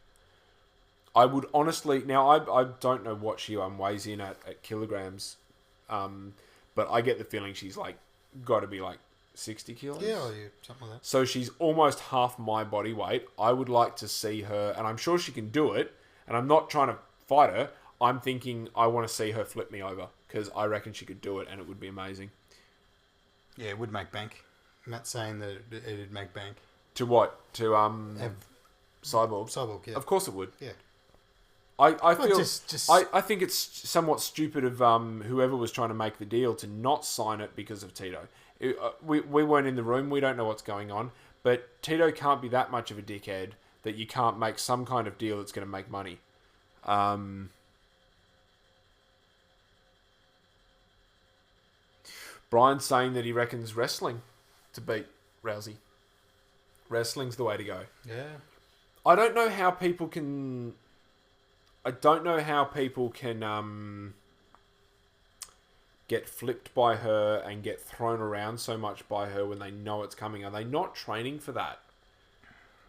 I would honestly... Now, I don't know what she weighs in at kilograms, but I get the feeling she's got to be 60 kilos. Yeah, something like that. So she's almost half my body weight. I would like to see her, and I'm sure she can do it, and I'm not trying to fight her. I'm thinking I want to see her flip me over, because I reckon she could do it, and it would be amazing. Yeah, it would make bank. Matt's saying that it'd make bank. To what? To Cyborg? Cyborg, yeah. Of course it would. Yeah. I feel just I think it's somewhat stupid of whoever was trying to make the deal to not sign it because of Tito. We weren't in the room. We don't know what's going on. But Tito can't be that much of a dickhead that you can't make some kind of deal that's going to make money. Brian's saying that he reckons wrestling to beat Rousey. Wrestling's the way to go. Yeah. I don't know how people can get flipped by her and get thrown around so much by her when they know it's coming. Are they not training for that?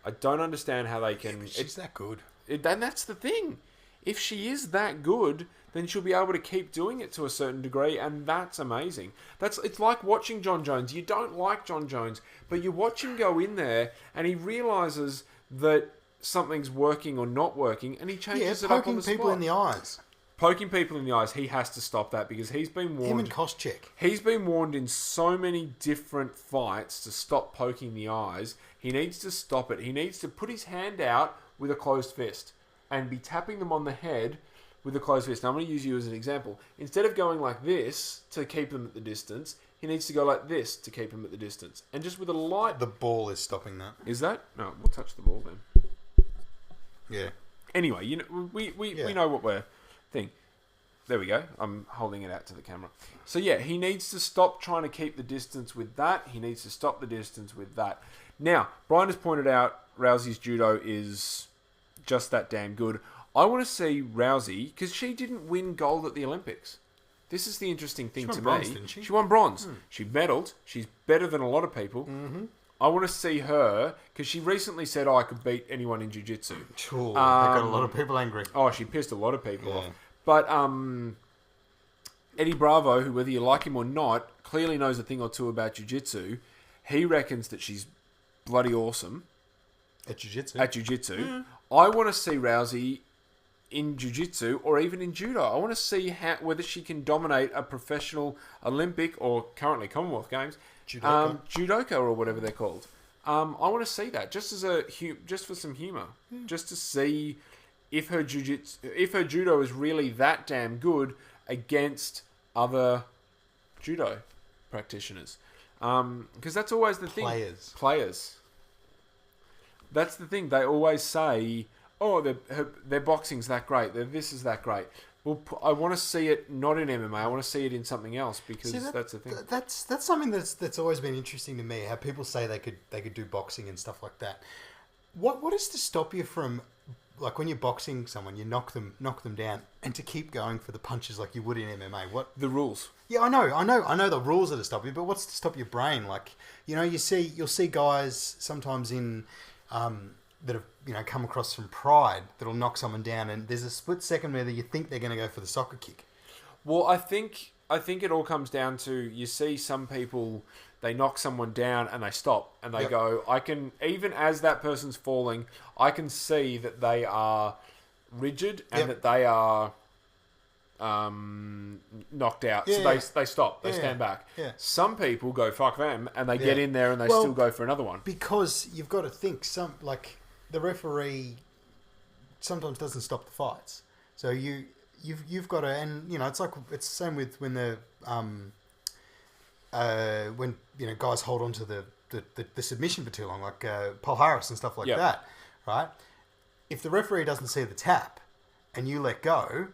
I don't understand how they can... She's that good. And that's the thing. If she is that good, then she'll be able to keep doing it to a certain degree, and that's amazing. It's like watching John Jones. You don't like John Jones, but you watch him go in there, and he realises that something's working or not working, and he changes it up on the spot. Poking people in the eyes. Poking people in the eyes, he has to stop that, because he's been warned... Him and Koscheck. He's been warned in so many different fights to stop poking the eyes. He needs to stop it. He needs to put his hand out with a closed fist and be tapping them on the head with a closed fist. Now, I'm going to use you as an example. Instead of going like this to keep them at the distance, he needs to go like this to keep them at the distance. And just with a light... The ball is stopping that. Is that? No, we'll touch the ball then. Yeah. Anyway, you know, we know what we're... There we go. I'm holding it out to the camera. So yeah, he needs to stop trying to keep the distance with that. He needs to stop the distance with that. Now, Brian has pointed out Rousey's judo is just that damn good. I want to see Rousey, because she didn't win gold at the Olympics. This is the interesting thing to me. Bronze, didn't she? She won bronze. She medalled. She's better than a lot of people. Mm-hmm. I want to see her, because she recently said, I could beat anyone in jiu-jitsu. Sure, that got a lot of people angry. Oh, she pissed a lot of people off. But Eddie Bravo, who, whether you like him or not, clearly knows a thing or two about jiu-jitsu. He reckons that she's bloody awesome. At jiu-jitsu? At jiu-jitsu. I want to see Rousey in jiu-jitsu or even in judo. I want to see whether she can dominate a professional Olympic or currently Commonwealth Games judoka or whatever they're called. I want to see that just for some humour, just to see if her judo is really that damn good against other judo practitioners. Because that's always the thing. Players. That's the thing. They always say, oh, their boxing's that great. This is that great. Well, I want to see it not in MMA. I want to see it in something else, because that's the thing. That's something that's always been interesting to me. How people say they could do boxing and stuff like that. What is to stop you from like when you're boxing someone, you knock them down, and to keep going for the punches like you would in MMA. What The rules. Yeah, I know the rules are to stop you, but what's to stop your brain? Like, you'll see guys sometimes in that have come across from pride that'll knock someone down, and there's a split second where you think they're going to go for the soccer kick. Well, I think it all comes down to, you see some people, they knock someone down and they stop and they go, I can, even as that person's falling, I can see that they are rigid and that they are knocked out. So they stop, they stand back. Yeah. Some people go, fuck them, and they get in there and they still go for another one. Because you've got to think, the referee sometimes doesn't stop the fights. So you've got to, and it's the same with when guys hold on to the submission for too long, like Paul Harris and stuff like that, right? If the referee doesn't see the tap and you let go,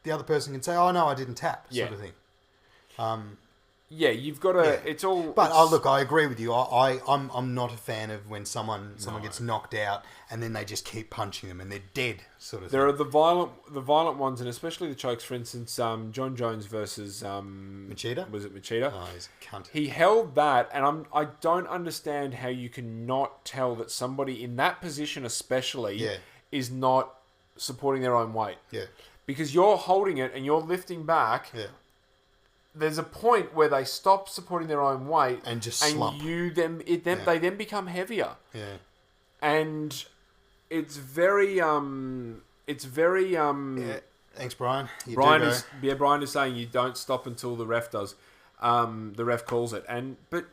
the other person can say, "Oh no, I didn't tap," sort of thing. You've got to. Yeah. It's all. But look, I agree with you. I'm not a fan of when someone gets knocked out and then they just keep punching them and they're dead, sort of. There are the violent ones, and especially the chokes. For instance, John Jones versus Machida. Was it Machida? Oh, he's a cunt. He held that, and I don't understand how you can not tell that somebody in that position, especially, is not supporting their own weight. Yeah. Because you're holding it and you're lifting back. Yeah. There's a point where they stop supporting their own weight and just slump. They then become heavier. Yeah. And it's very Thanks, Brian. Brian is saying you don't stop until the ref does. The ref calls it. But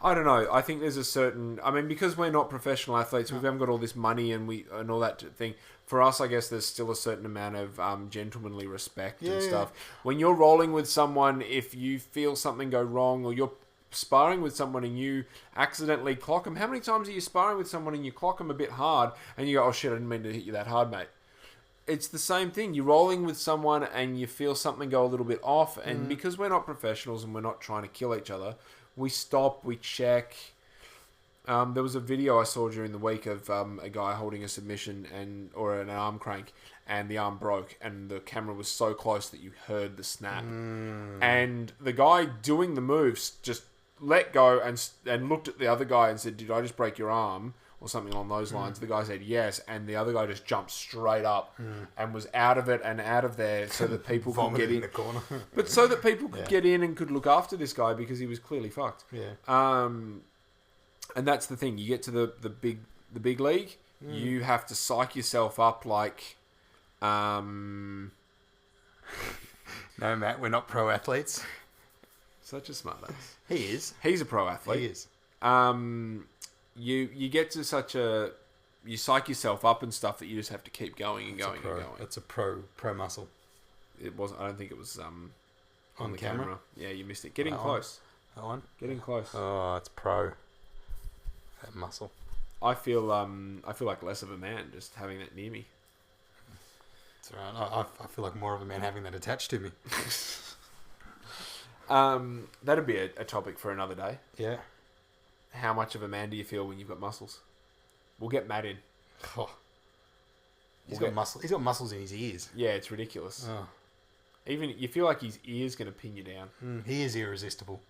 I don't know. I think there's a certain, because we're not professional athletes, we haven't got all this money and all that thing. For us, I guess there's still a certain amount of gentlemanly respect and stuff. When you're rolling with someone, if you feel something go wrong, or you're sparring with someone and you accidentally clock them, how many times are you sparring with someone and you clock them a bit hard and you go, oh shit, I didn't mean to hit you that hard, mate. It's the same thing. You're rolling with someone and you feel something go a little bit off, and because we're not professionals and we're not trying to kill each other, we stop, we check. There was a video I saw during the week of a guy holding a submission or an arm crank, and the arm broke, and the camera was so close that you heard the snap. And the guy doing the moves just let go and looked at the other guy and said, "Did I just break your arm?" or something along those lines. The guy said yes, and the other guy just jumped straight up and was out of it and out of there so that people could get in the corner. But so that people could get in and could look after this guy, because he was clearly fucked. Yeah. And that's the thing. You get to the big league, you have to psych yourself up like. No, Matt, we're not pro athletes. Such a smart ass. He is. He's a pro athlete. He is. You get to you psych yourself up and stuff that you just have to keep going and going and going. That's a pro muscle. It wasn't. I don't think it was on the camera. Yeah, you missed it. Getting close. That one. Getting close. Oh, it's pro. That muscle. I feel like less of a man just having that near me. It's alright. I feel like more of a man having that attached to me. That'd be a topic for another day. Yeah. How much of a man do you feel when you've got muscles? We'll get Matt in. Oh. He's got muscles in his ears. Yeah, it's ridiculous. Oh. Even you feel like his ear's going to pin you down. He is irresistible.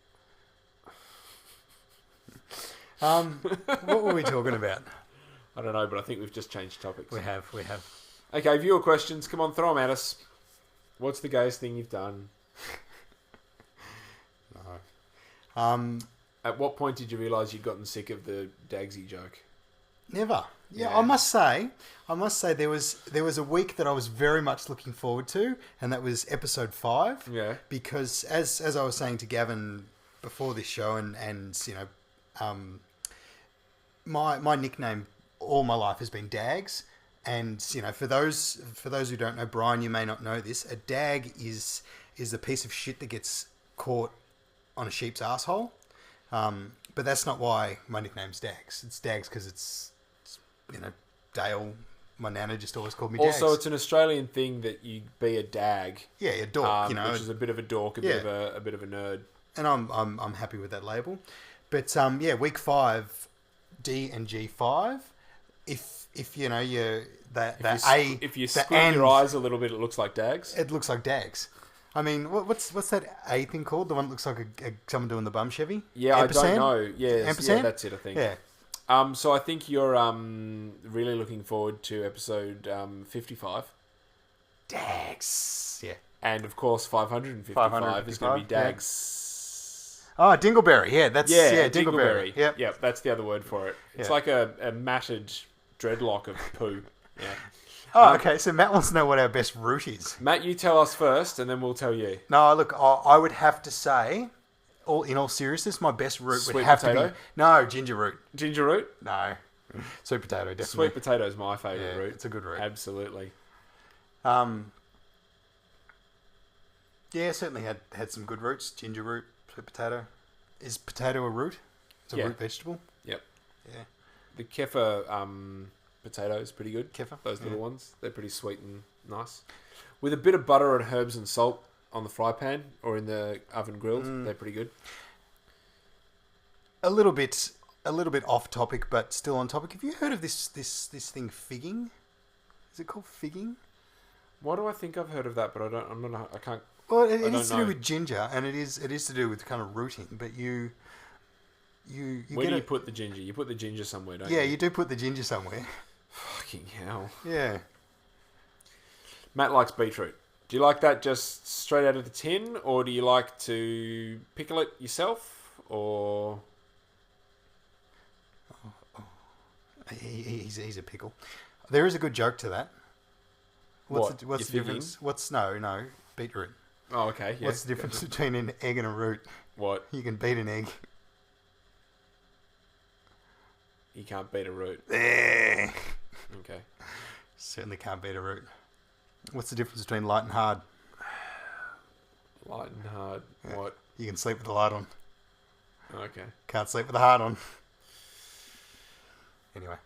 What were we talking about? I don't know, but I think we've just changed topics. We have. Okay, viewer questions. Come on, throw them at us. What's the gayest thing you've done? No. At what point did you realise you'd gotten sick of the Dagsy joke? Never. Yeah, I must say there was a week that I was very much looking forward to, and that was episode 5. Yeah. Because as I was saying to Gavin before this show, and my nickname all my life has been Dags, and for those who don't know, Brian, you may not know this. A dag is a piece of shit that gets caught on a sheep's asshole. But that's not why my nickname's Dags. It's Dags because it's Dale, my nana, just always called me Dags. Also, it's an Australian thing that you be a dag. Yeah, a dork, which is a bit of a dork, a bit of a nerd. And I'm happy with that label. But week 5, D&G8, if you know you that If you the squint your eyes a little bit, it looks like Dags. it looks like Dags. I mean, what's that A thing called? The one that looks like someone doing the bum Chevy? Yeah, Ampersand? I don't know. Yes, Ampersand? yeah, that's it, I think. Yeah. So I think you're really looking forward to episode 55. Dags. Yeah. And of course 555 is going to be Dags. Yeah. Oh, Dingleberry. Yeah, that's Dingleberry. Yep. Yep, that's the other word for it. It's like a matted dreadlock of poo. Yeah. Oh, okay. So Matt wants to know what our best route is. Matt, you tell us first, and then we'll tell you. No, look, I would have to say, in all seriousness, my best route Sweet would have potato? to be no ginger root. Ginger root? No, sweet potato definitely. Sweet potato is my favourite Yeah, root. it's a good root. Absolutely. Yeah, certainly had some good roots. Ginger root, sweet potato. Is potato a root? It's a root vegetable. Yep. Yeah. The kefir potato is pretty good. Kefir, those little ones. They're pretty sweet and nice. With a bit of butter and herbs and salt on the fry pan or in the oven grilled, they're pretty good. A little bit off topic, but still on topic. Have you heard of this thing figging? Is it called figging? Why do I think I've heard of that? But I can't. Well, it is to do with ginger, and it is to do with kind of rooting. But you Where do you put the ginger? You put the ginger somewhere, don't you? Yeah, you do put the ginger somewhere. Fucking hell. Yeah. Matt likes beetroot. Do you like that just straight out of the tin, or do you like to pickle it yourself, or? He's a pickle. There is a good joke to that. What's the difference? No beetroot. Oh, okay. Yeah. What's the difference between an egg and a root? What? You can beat an egg. You can't beat a root. Okay. Certainly can't beat a root. What's the difference between light and hard? Light and hard. Yeah. What? You can sleep with the light on. Okay. Can't sleep with the hard on. Anyway.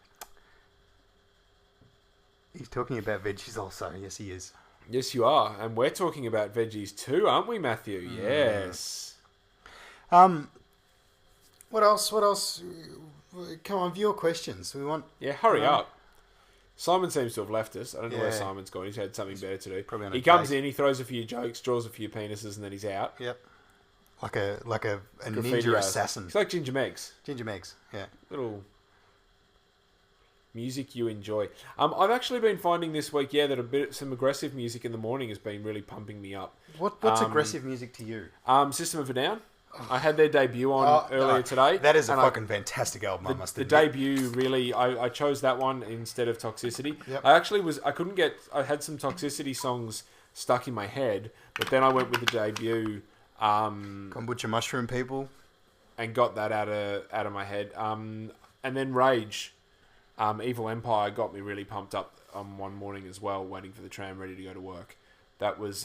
He's talking about veggies also. Yes, he is. Yes, you are. And we're talking about veggies too, aren't we, Matthew? Yes. What else? Come on, viewer questions. We want... Yeah, hurry up. Simon seems to have left us. I don't know where Simon's gone. He's had something better to do. Probably on he comes in, he throws a few jokes, draws a few penises, and then he's out. Yep. Like a ninja assassin. He's like Ginger Megs. Ginger Megs, yeah. Little music you enjoy. I've actually been finding this week, that some aggressive music in the morning has been really pumping me up. What's aggressive music to you? System of a Down. I had their debut on earlier today. That is a fucking fantastic album, I must admit. The debut, really, I chose that one instead of Toxicity. Yep. I had some Toxicity songs stuck in my head, but then I went with the debut. Kombucha Mushroom People. And got that out of my head. And then Rage, Evil Empire got me really pumped up one morning as well, waiting for the tram, ready to go to work. That was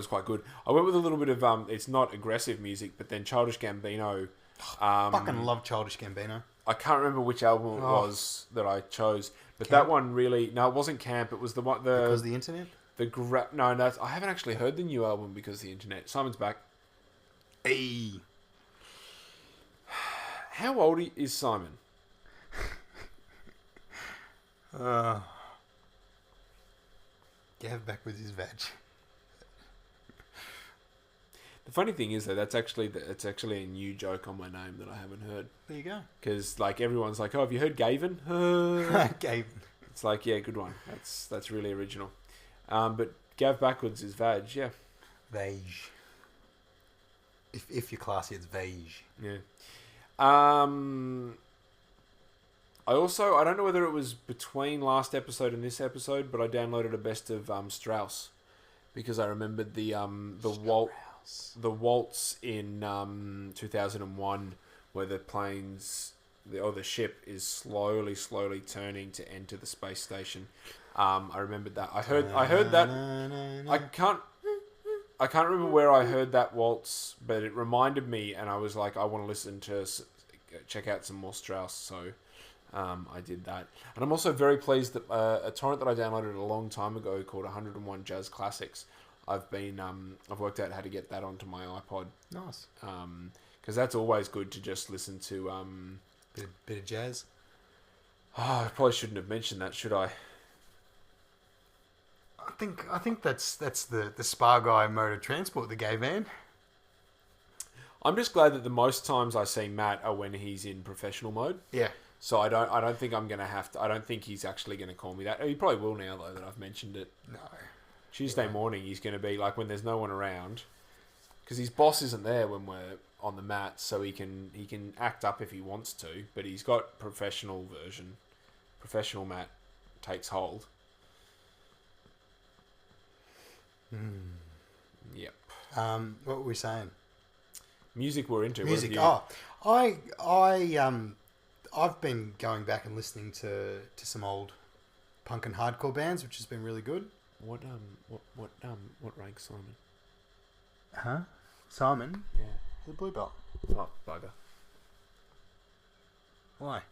quite good. I went with a little bit of it's not aggressive music, but then Childish Gambino. Fucking love Childish Gambino. I can't remember which album it was that I chose, but Camp? That one really it wasn't Camp. It was the one Because of the Internet. I haven't actually heard the new album Because of the Internet. Simon's back. Hey. How old is Simon? Gav back with his veg. The funny thing is, though, it's actually a new joke on my name that I haven't heard. There you go. Because everyone's like, "Oh, have you heard Gavin?" Gavin. It's like, yeah, good one. That's really original. But Gav backwards is vag, yeah. Vag. If you're classy, it's vag. Yeah. I don't know whether it was between last episode and this episode, but I downloaded a best of Strauss because I remembered the waltz in 2001 where the ship is slowly turning to enter the space station. I remembered that. I heard that. I can't remember where I heard that waltz, but it reminded me, and I was like, I want to check out some more Strauss, so I did that. And I'm also very pleased that a torrent that I downloaded a long time ago called 101 Jazz Classics, I've worked out how to get that onto my iPod. Nice. Because that's always good to just listen to bit of jazz. Oh, I probably shouldn't have mentioned that, should I? I think that's the Spa Guy mode of transport, the gay van. I'm just glad that the most times I see Matt are when he's in professional mode. Yeah. So I don't think I'm gonna have to. I don't think he's actually gonna call me that. He probably will now though that I've mentioned it. No. Tuesday morning he's gonna be like when there's no one around, because his boss isn't there when we're on the mat, so he can act up if he wants to. But he's got professional version. Professional Matt takes hold. Yep. What were we saying? Music we're into. Music. I've been going back and listening to some old punk and hardcore bands, which has been really good. What rank Simon? Huh? Simon? Yeah. The blue belt. Oh, bugger. Why?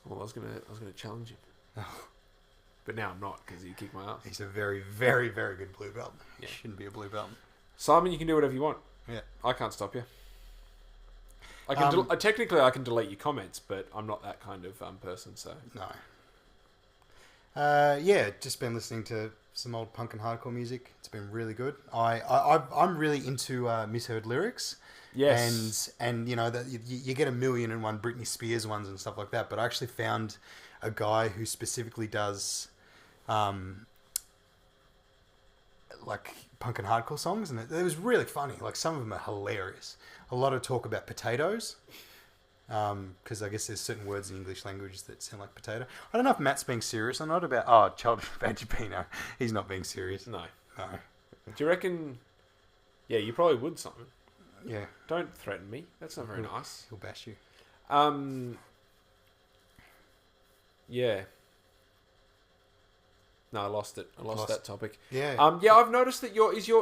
Well, I was gonna challenge him. Oh. But now I'm not, because he kicked my ass. He's a very, very, very good blue belt. Yeah. He shouldn't be a blue belt. Simon, you can do whatever you want. Yeah. I can't stop you. I can technically I can delete your comments, but I'm not that kind of person. So no. Yeah, just been listening to some old punk and hardcore music. It's been really good. I'm really into misheard lyrics. Yes. And you know that you get 1,000,001 Britney Spears ones and stuff like that. But I actually found a guy who specifically does like punk and hardcore songs, and it was really funny. Like some of them are hilarious. A lot of talk about potatoes, because I guess there's certain words in English language that sound like potato. I don't know if Matt's being serious or not about Childish Gambino. He's not being serious. No. No. Do you reckon? Yeah, you probably would, Simon. Yeah. Don't threaten me. That's not very nice. He'll bash you. Yeah. No, I lost it. I lost that topic. Yeah. Yeah, I've noticed that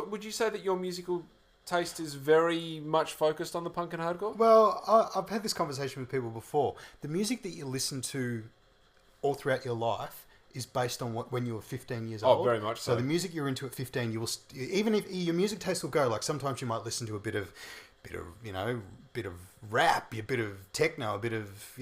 would you say that your musical taste is very much focused on the punk and hardcore? Well, I've had this conversation with people before. The music that you listen to all throughout your life is based on when you were 15 years old. Oh, very much so. So the music you're into at 15, you will even if your music taste will go. Like sometimes you might listen to a bit of rap, a bit of techno, a bit of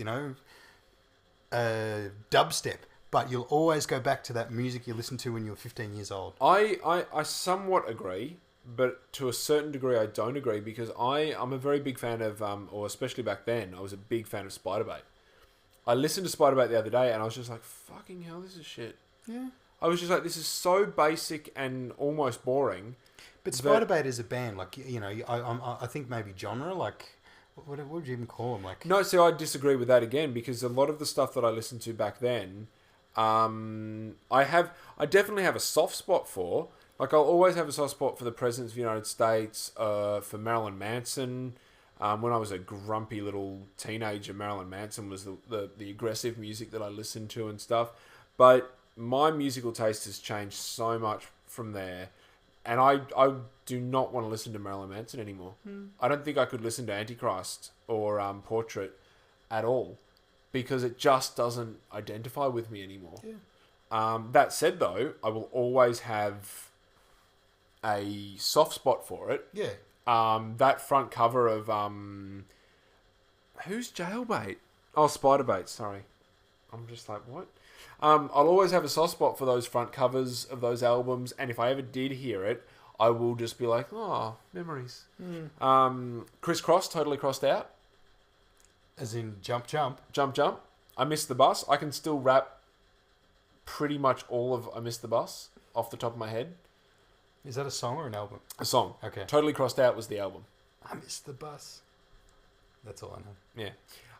dubstep. But you'll always go back to that music you listened to when you were 15 years old. I somewhat agree, but to a certain degree I don't agree, because I'm a very big fan of, or especially back then, I was a big fan of Spiderbait. I listened to Spiderbait the other day and I was just like, fucking hell, this is shit. Yeah. I was just like, this is so basic and almost boring. But Spiderbait is a band, like, I think maybe genre, like, what would you even call them? Like, no, see, I disagree with that again, because a lot of the stuff that I listened to back then, I definitely have a soft spot for. Like, I'll always have a soft spot for the Presidents of the United States, for Marilyn Manson. When I was a grumpy little teenager, Marilyn Manson was the aggressive music that I listened to and stuff. But my musical taste has changed so much from there. And I do not want to listen to Marilyn Manson anymore. I don't think I could listen to Antichrist or Portrait at all, because it just doesn't identify with me anymore. Yeah. That said, though, I will always have a soft spot for it. Yeah. That front cover of who's Jailbait? Oh, Spiderbait. Sorry, I'm just like, what? I'll always have a soft spot for those front covers of those albums, and if I ever did hear it, I will just be like, oh, memories. Criss Cross, Totally Crossed Out. As in Jump Jump. Jump Jump. I Missed the Bus. I can still rap pretty much all of I Missed the Bus off the top of my head. Is that a song or an album? A song. Okay. Totally Crossed Out was the album. I Missed the Bus. That's all I know. Yeah.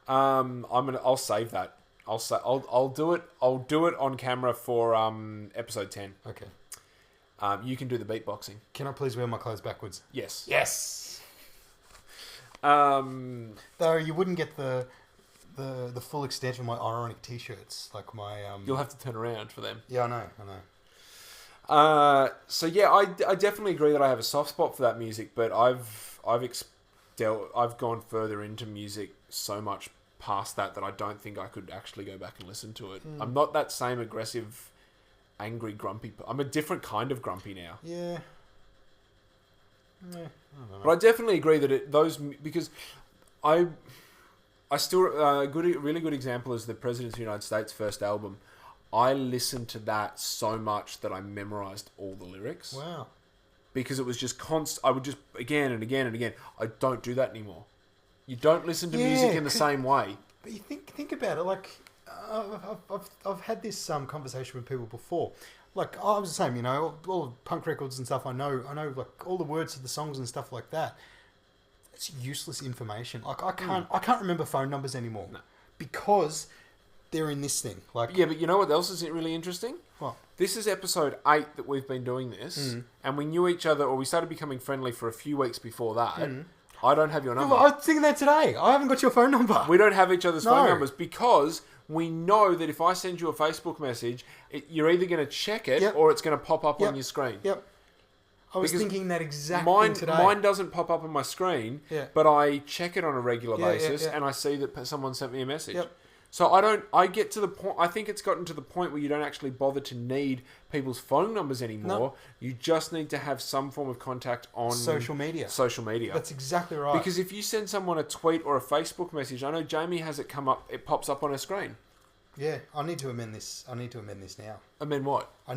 I'll save that. I'll do it. I'll do it on camera for episode 10. Okay. You can do the beatboxing. Can I please wear my clothes backwards? Yes. Yes. Though you wouldn't get the full extent of my ironic t-shirts, like my You'll have to turn around for them. Yeah, I know. So yeah, I definitely agree that I have a soft spot for that music, but I've gone further into music so much past that I don't think I could actually go back and listen to it. I'm not that same aggressive, angry, grumpy. I'm a different kind of grumpy now. Yeah. I don't know. But I definitely agree that because I I still really good example is the President of the United States first album. I listened to that so much that I memorized all the lyrics. Wow. Because it was just constant. I would just again and again and again. I don't do that anymore. You don't listen to music in the same way. But you think about it. Like I've had this conversation with people before. Like I was the same. You know, all the punk records and stuff. I know like all the words of the songs and stuff like that. It's useless information. Like I can't remember phone numbers anymore because they're in this thing. Like yeah, but you know what else is really interesting? What? This is episode 8 that we've been doing this, and we knew each other, or we started becoming friendly for a few weeks before that. I don't have your number. I was thinking that today. I haven't got your phone number. We don't have each other's phone numbers because we know that if I send you a Facebook message, you're either going to check it or it's going to pop up on your screen. Yep. I was thinking that exact thing today. Mine doesn't pop up on my screen, but I check it on a regular basis, and I see that someone sent me a message. Yep. So I get to the point, I think it's gotten to the point where you don't actually bother to need people's phone numbers anymore. No. You just need to have some form of contact on social media. That's exactly right. Because if you send someone a tweet or a Facebook message, I know Jamie has it come up, it pops up on her screen. Yeah, I need to amend this. I need to amend this now. Amend what? I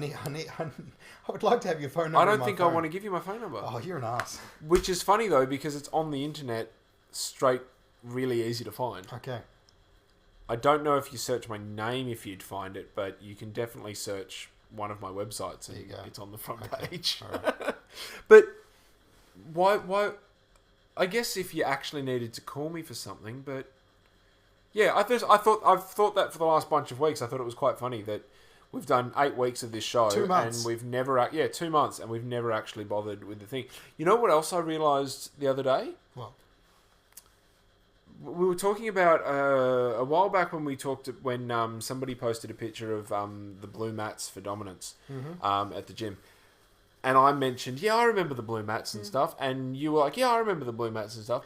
would like to have your phone number. I don't think I want to give you my phone number. Oh, you're an ass. Which is funny though, because it's on the internet, straight, really easy to find. Okay. I don't know if you search my name if you'd find it, but you can definitely search one of my websites and it's on the front page. All right. But why? I guess if you actually needed to call me for something, but yeah, I've thought that for the last bunch of weeks. I thought it was quite funny that we've done 8 weeks of this show 2 months. and we've never 2 months and we've never actually bothered with the thing. You know what else I realised the other day? What? We were talking about a while back when somebody posted a picture of the blue mats for dominance at the gym, and I mentioned, I remember the blue mats and stuff, and you were like, I remember the blue mats and stuff.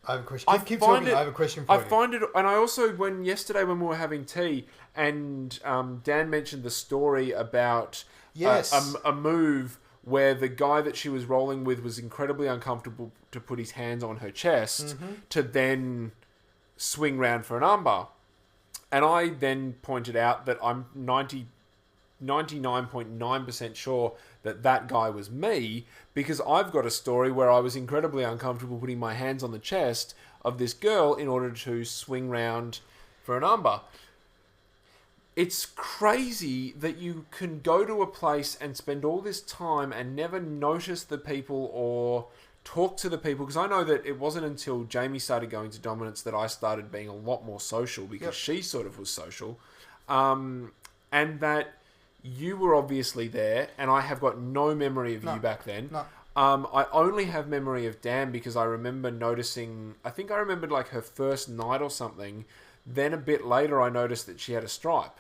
I have a question. Keep talking. I have a question for you. I find it, and I also yesterday when we were having tea, and Dan mentioned the story about a move where the guy that she was rolling with was incredibly uncomfortable to put his hands on her chest to then swing round for an armbar. And I then pointed out that I'm 99.9% sure that guy was me, because I've got a story where I was incredibly uncomfortable putting my hands on the chest of this girl in order to swing round for an armbar. It's crazy that you can go to a place and spend all this time and never notice the people or talk to the people. Because I know that it wasn't until Jamie started going to Dominance that I started being a lot more social, because she sort of was social. And that you were obviously there, and I have got no memory of you back then. No. I only have memory of Dan because I remember noticing, I think I remembered like her first night or something. Then a bit later I noticed that she had a stripe.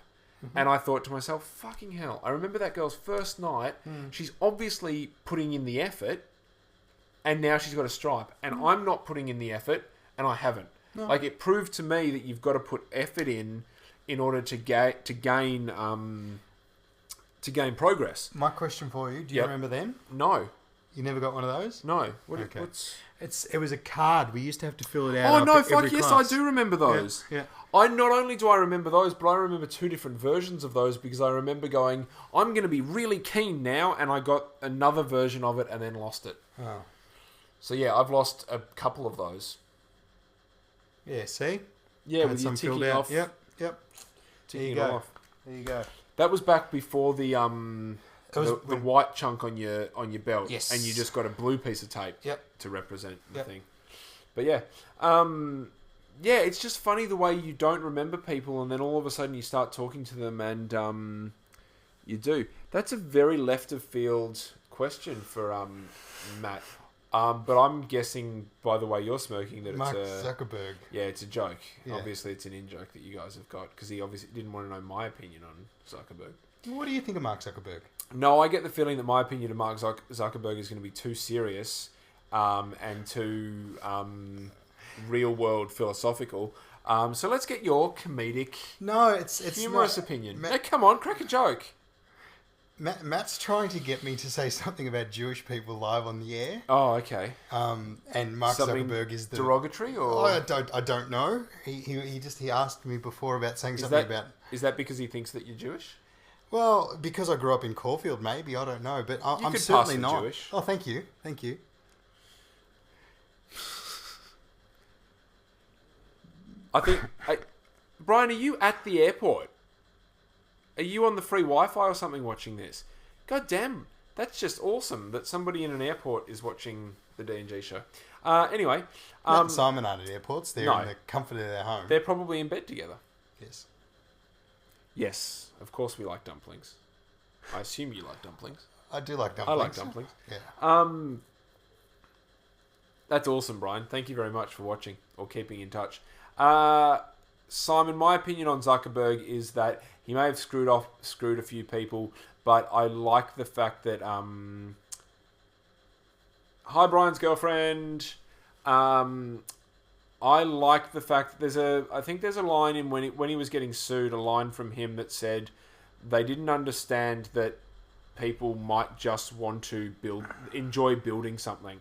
And I thought to myself, fucking hell, I remember that girl's first night. She's obviously putting in the effort, and now she's got a stripe. And I'm not putting in the effort, and I haven't. No. Like, it proved to me that you've got to put effort in order to gain progress. My question for you, do you remember them? No. You never got one of those? No. Okay. It was a card. We used to have to fill it out. Oh, no, fuck yes, I do remember those. Yeah. Not only do I remember those, but I remember 2 different versions of those, because I remember going, I'm going to be really keen now, and I got another version of it and then lost it. Oh. So yeah, I've lost a couple of those. Yeah, see? Yeah, with you ticking off. Yep. Ticking off. There you go. That was back before the white chunk on your belt. Yes. And you just got a blue piece of tape to represent the thing. But yeah. It's just funny the way you don't remember people, and then all of a sudden you start talking to them, and you do. That's a very left of field question for Matt. But I'm guessing by the way you're smoking that Mark it's Zuckerberg. Yeah, it's a joke. Yeah. Obviously, it's an in-joke that you guys have got, because he obviously didn't want to know my opinion on Zuckerberg. What do you think of Mark Zuckerberg? No, I get the feeling that my opinion of Mark Zuckerberg is going to be too serious and too real-world philosophical. So let's get your comedic, it's humorous not, opinion. Hey, come on, crack a joke. Matt's trying to get me to say something about Jewish people live on the air. Oh, okay. And Mark Something Zuckerberg is the derogatory, or Oh, I don't know. He asked me before about saying something about. Is that because he thinks that you're Jewish? Well, because I grew up in Caulfield, maybe I don't know, but I'm could certainly pass for not. Jewish. Oh, thank you. I think, Brian, are you at the airport? Are you on the free Wi-Fi or something watching this? God damn, that's just awesome that somebody in an airport is watching the D&G show. Anyway, Matt and Simon aren't at airports. They're no. in the comfort of their home. They're probably in bed together. Yes. Yes, of course we like dumplings. I assume you like dumplings. I do like dumplings. I like dumplings. Yeah. That's awesome, Brian. Thank you very much for watching or keeping in touch. Simon, my opinion on Zuckerberg is that he may have screwed a few people, but I like the fact that hi, Brian's girlfriend. I like the fact that I think there's a line in when he was getting sued, a line from him that said they didn't understand that people might just want to enjoy building something.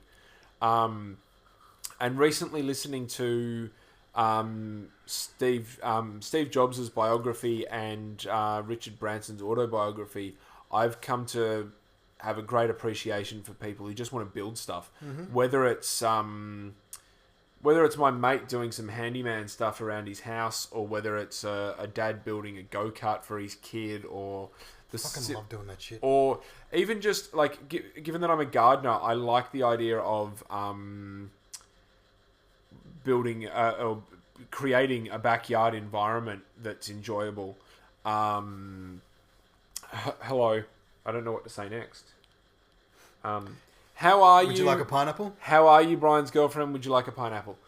And recently listening to Steve Jobs' biography and Richard Branson's autobiography, I've come to have a great appreciation for people who just want to build stuff. Mm-hmm. Whether it's my mate doing some handyman stuff around his house, or whether it's a dad building a go-kart for his kid, or I fucking love doing that shit. Or even just like, given that I'm a gardener, I like the idea of building or creating a backyard environment that's enjoyable. Hello, I don't know what to say next. How are you? Would you like a pineapple? How are you, Brian's girlfriend? Would you like a pineapple?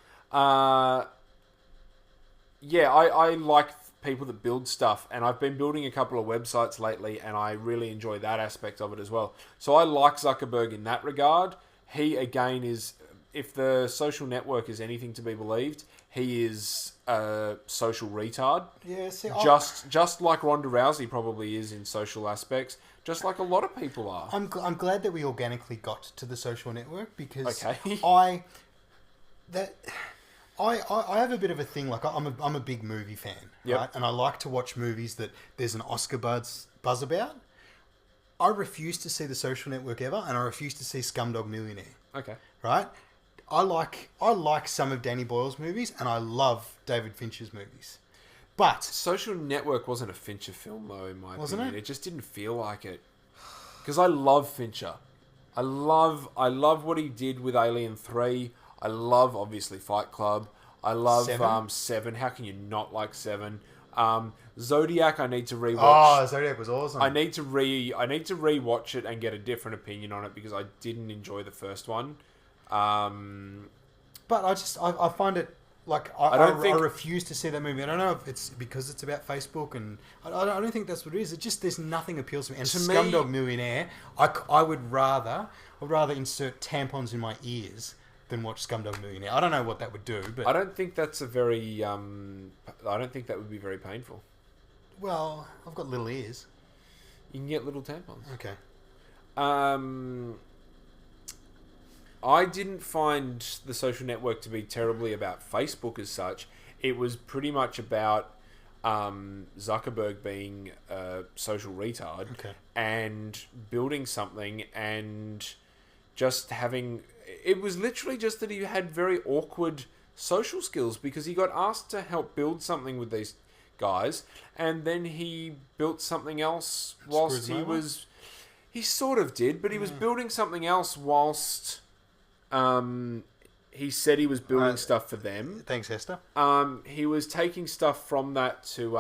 Yeah, I like people that build stuff, and I've been building a couple of websites lately, and I really enjoy that aspect of it as well. So I like Zuckerberg in that regard. He, again, is, if the social network is anything to be believed, he is a social retard. Yeah, see, just like Ronda Rousey probably is in social aspects, just like a lot of people are. I'm glad that we organically got to the social network, because okay. I have a bit of a thing. Like, I'm a big movie fan, yep. right? And I like to watch movies that there's an Oscar buzz about. I refuse to see The Social Network ever, and I refuse to see Scumdog Millionaire. Okay. Right? I like some of Danny Boyle's movies, and I love David Fincher's movies. But Social Network wasn't a Fincher film, though, in my Wasn't opinion. it? It just didn't feel like it. Because I love Fincher. I love what he did with Alien 3. I love, obviously, Fight Club. I love Seven. How can you not like Seven? Zodiac, I need to rewatch. Oh, Zodiac was awesome. I need to rewatch it and get a different opinion on it, because I didn't enjoy the first one. But I find it, like, I refuse to see that movie. I don't know if it's because it's about Facebook, and I don't think that's what it is. It's just, there's nothing appeals to me. And Scumdog Millionaire, I would rather insert tampons in my ears than watch Scumdog Millionaire. I don't know what that would do, but I don't think that's I don't think that would be very painful. Well, I've got little ears. You can get little tampons. Okay. I didn't find The Social Network to be terribly about Facebook as such. It was pretty much about Zuckerberg being a social retard, and building something, and just having... It was literally just that he had very awkward social skills, because he got asked to help build something with these guys, and then he built something else whilst he was... He sort of did, but he was building something else whilst... he said he was building stuff for them. Thanks, Hester. He was taking stuff from that to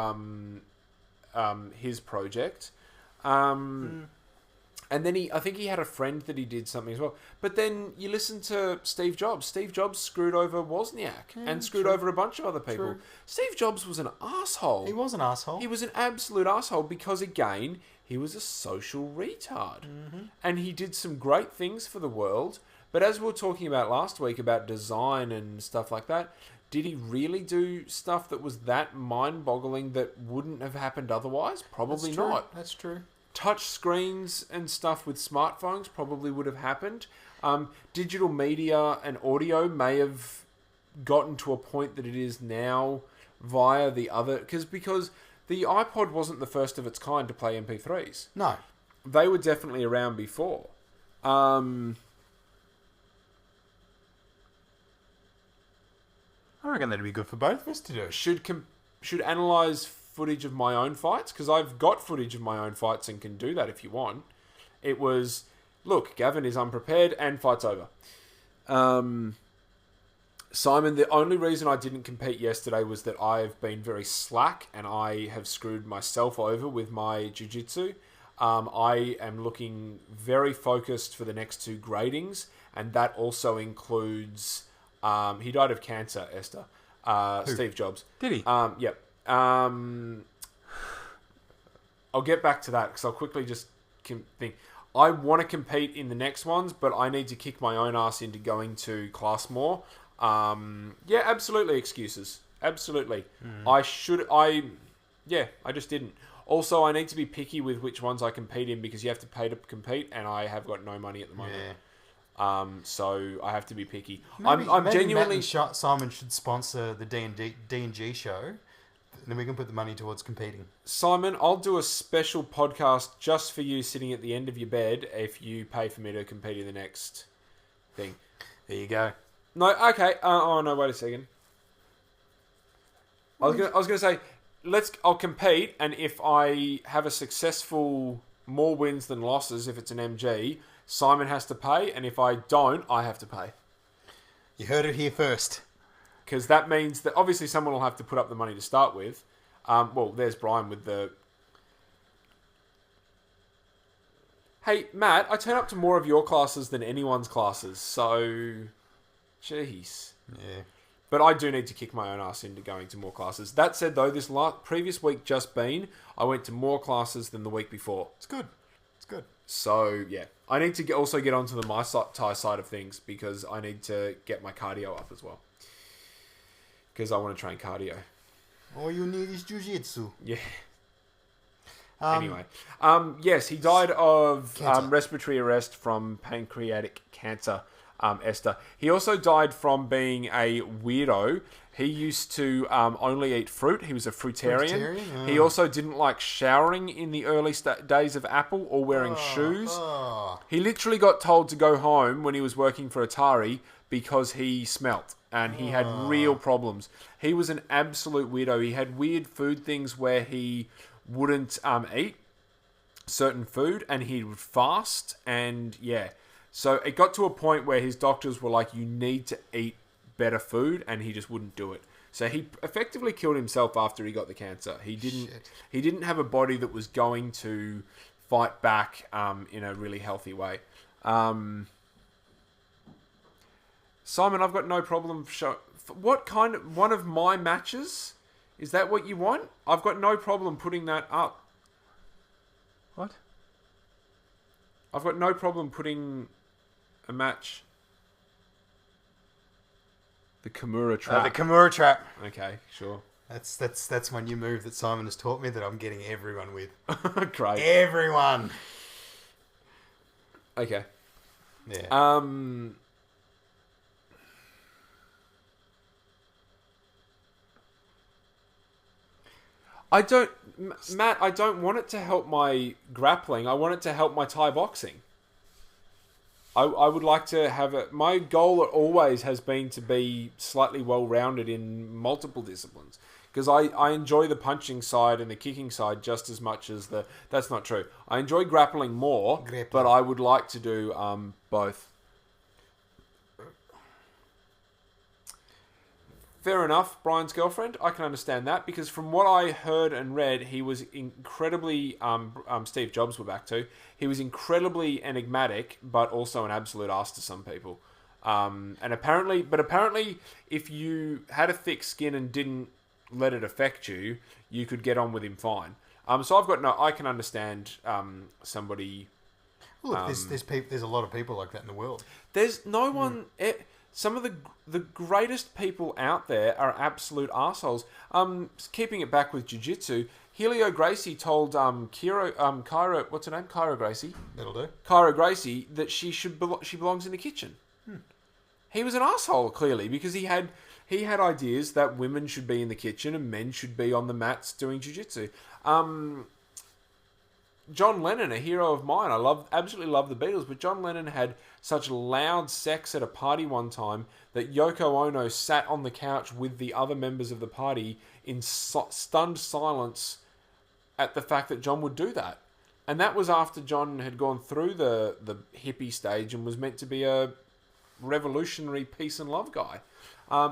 his project. And then I think he had a friend that he did something as well. But then you listen to Steve Jobs. Steve Jobs screwed over Wozniak and screwed over a bunch of other people. True. Steve Jobs was an asshole. He was an asshole. He was an absolute asshole because, again, he was a social retard. Mm-hmm. And he did some great things for the world. But as we were talking about last week about design and stuff like that, did he really do stuff that was that mind-boggling that wouldn't have happened otherwise? Probably not. That's true. touch screens and stuff with smartphones probably would have happened. Digital media and audio may have gotten to a point that it is now via the other... Because the iPod wasn't the first of its kind to play MP3s. No. They were definitely around before. I reckon that'd be good for both of us to do. Should analyse footage of my own fights, because I've got footage of my own fights and can do that if you want. It was, look, Gavin is unprepared and fight's over. Simon, the only reason I didn't compete yesterday was that I've been very slack and I have screwed myself over with my jiu-jitsu. I am looking very focused for the next 2 gradings, and that also includes... he died of cancer, Esther. Steve Jobs. Did he? Yep. I'll get back to that because I'll quickly just think. I want to compete in the next ones, but I need to kick my own ass into going to class more. Yeah, absolutely excuses. Absolutely. I just didn't. Also, I need to be picky with which ones I compete in because you have to pay to compete, and I have got no money at the moment. Yeah. So I have to be picky. Maybe I'm genuinely... Matt and Simon should sponsor the D&G show. Then we can put the money towards competing. Simon, I'll do a special podcast just for you sitting at the end of your bed if you pay for me to compete in the next thing. There you go. No, okay. Oh, no, wait a second. I was gonna say, I'll compete, and if I have a successful more wins than losses, if it's an MG, Simon has to pay, and if I don't, I have to pay. You heard it here first. Because that means that obviously someone will have to put up the money to start with. Well, there's Brian with the... Hey, Matt, I turn up to more of your classes than anyone's classes, so... Jeez. Yeah. But I do need to kick my own ass into going to more classes. That said, though, this previous week just been, I went to more classes than the week before. It's good. It's good. So, yeah. I need to also get onto the Muay Thai side of things because I need to get my cardio up as well. Because I want to train cardio. All you need is jiu-jitsu. Yeah. Anyway. Yes, he died of respiratory arrest from pancreatic cancer, Esther. He also died from being a weirdo. He used to only eat fruit. He was a fruitarian. Oh. He also didn't like showering in the early days of Apple or wearing shoes. Oh. He literally got told to go home when he was working for Atari because he smelt and he had real problems. He was an absolute weirdo. He had weird food things where he wouldn't eat certain food and he would fast, and yeah. So it got to a point where his doctors were like, you need to eat better food, and he just wouldn't do it. So he effectively killed himself after he got the cancer. He didn't have a body that was going to fight back in a really healthy way. Simon, I've got no problem. What kind of one of my matches? Is that what you want? I've got no problem putting that up. What? I've got no problem putting a match. The Kimura trap. The Kimura trap. Okay, sure. That's my new move that Simon has taught me that I'm getting everyone with. Great. Everyone. Okay. Yeah. Matt, I don't want it to help my grappling. I want it to help my Thai boxing. I would like to have it. My goal always has been to be slightly well-rounded in multiple disciplines. Because I enjoy the punching side and the kicking side just as much as the... That's not true. I enjoy grappling more, but I would like to do both. Fair enough, Brian's girlfriend. I can understand that because from what I heard and read, he was incredibly... Steve Jobs we're back to. He was incredibly enigmatic, but also an absolute ass to some people. And apparently, if you had a thick skin and didn't let it affect you, you could get on with him fine. So I can understand somebody... Well, look, there's a lot of people like that in the world. There's no one... Some of the greatest people out there are absolute arseholes. Keeping it back with jiu-jitsu, Helio Gracie told Kyra, what's her name? Kyra Gracie. That'll do. Kyra Gracie that she belongs in the kitchen. He was an asshole, clearly, because he had ideas that women should be in the kitchen and men should be on the mats doing jiu-jitsu. John Lennon, a hero of mine, absolutely love the Beatles, but John Lennon had such loud sex at a party one time that Yoko Ono sat on the couch with the other members of the party in stunned silence at the fact that John would do that. And that was after John had gone through the hippie stage and was meant to be a revolutionary peace and love guy.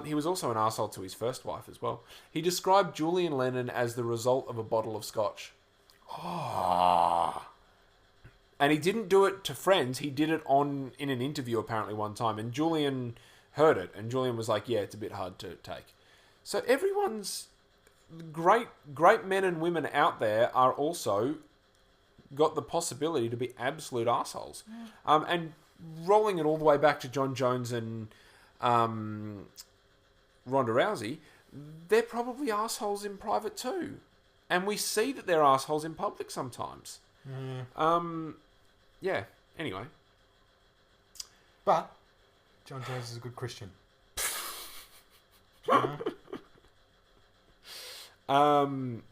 He was also an arsehole to his first wife as well. He described Julian Lennon as the result of a bottle of scotch. And he didn't do it to friends. He did it in an interview apparently one time. And Julian heard it. And Julian was like, yeah, it's a bit hard to take. So everyone's great men and women out there are also got the possibility to be absolute arseholes. And rolling it all the way back to John Jones and Ronda Rousey, they're probably arseholes in private too. And we see that they're arseholes in public sometimes. Yeah, anyway. But John Jones is a good Christian.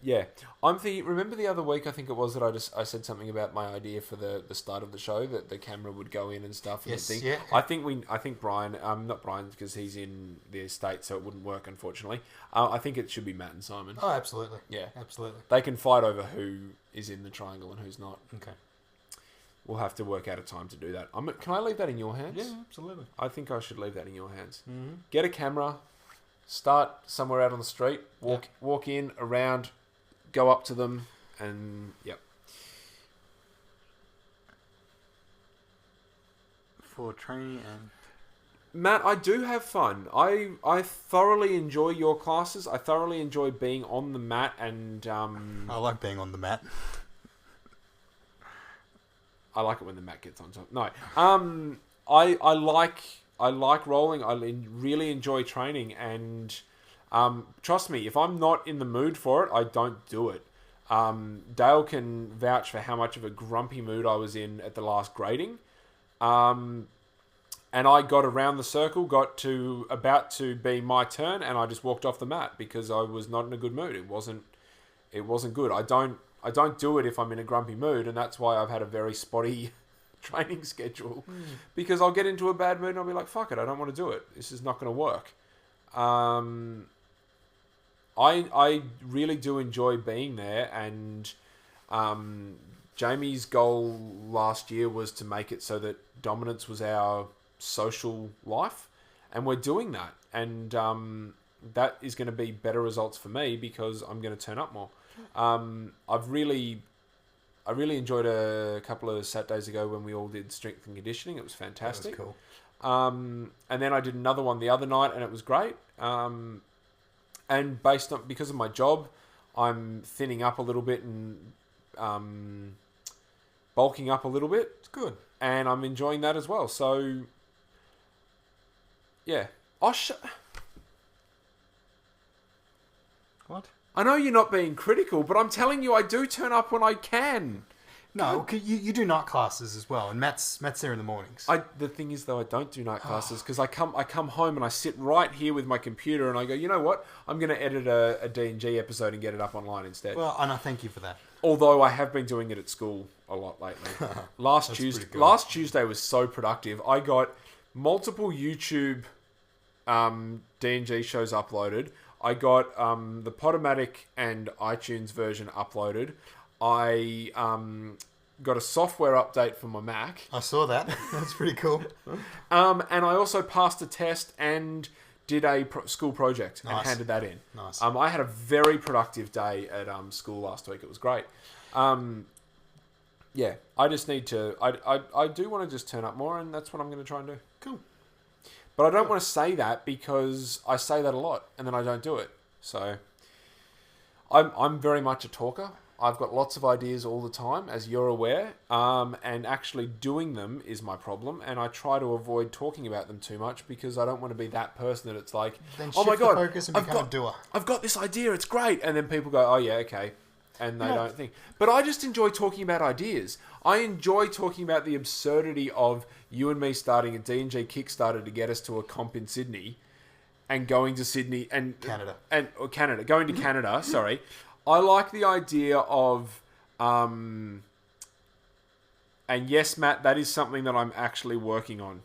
Yeah. I'm thinking, remember the other week, I think it was, that I said something about my idea for the start of the show, that the camera would go in and stuff. And Yes, the thing. yeah. I think Brian, not Brian because he's in the States, so it wouldn't work, unfortunately. I think it should be Matt and Simon. Oh, absolutely. Yeah. Absolutely. They can fight over who is in the triangle and who's not. Okay. We'll have to work out a time to do that. Can I leave that in your hands? Yeah, absolutely. I think I should leave that in your hands. Mm-hmm. Get a camera, start somewhere out on the street, walk in, around, go up to them, and yep. For training and... Matt, I do have fun. I thoroughly enjoy your classes. I thoroughly enjoy being on the mat and... I like being on the mat. I like it when the mat gets on top. No. I like rolling. I really enjoy training, and trust me, if I'm not in the mood for it, I don't do it. Dale can vouch for how much of a grumpy mood I was in at the last grading. And I got around the circle, got to about to be my turn, and I just walked off the mat because I was not in a good mood. It wasn't good. I don't do it if I'm in a grumpy mood, and that's why I've had a very spotty training schedule. Because I'll get into a bad mood and I'll be like, fuck it, I don't want to do it. This is not going to work. I really do enjoy being there, and Jamie's goal last year was to make it so that dominance was our social life, and we're doing that. And that is going to be better results for me because I'm going to turn up more. I really enjoyed a couple of Saturdays ago when we all did strength and conditioning. It was fantastic. That was cool. And then I did another one the other night, and it was great. And because of my job, I'm thinning up a little bit and bulking up a little bit. It's good. And I'm enjoying that as well. So, yeah. What? I know you're not being critical, but I'm telling you I do turn up when I can. No, you do night classes as well, and Matt's there in the mornings. The thing is, though, I don't do night classes because I come home and I sit right here with my computer and I go, you know what? I'm going to edit a D&G episode and get it up online instead. Well, and I thank you for that. Although I have been doing it at school a lot lately. Last Tuesday was so productive. I got multiple YouTube D&G shows uploaded. I got the Podomatic and iTunes version uploaded. I got a software update for my Mac. I saw that. That's pretty cool. And I also passed a test and did a school project and handed that in. Nice. I had a very productive day at school last week. It was great. Yeah, I just need to... I do want to just turn up more, and that's what I'm going to try and do. Cool. But I don't want to say that because I say that a lot and then I don't do it. So I'm very much a talker. I've got lots of ideas all the time, as you're aware, and actually doing them is my problem, and I try to avoid talking about them too much because I don't want to be that person that it's like, Then oh my shift the God, focus and become a doer. I've got this idea, it's great, and then people go, oh yeah, okay. and they don't think. But I just enjoy talking about ideas. I enjoy talking about the absurdity of you and me starting a D&G Kickstarter to get us to a comp in Sydney and going to Sydney and Canada, going to Canada. Sorry, I like the idea of, and yes, Matt, that is something that I'm actually working on.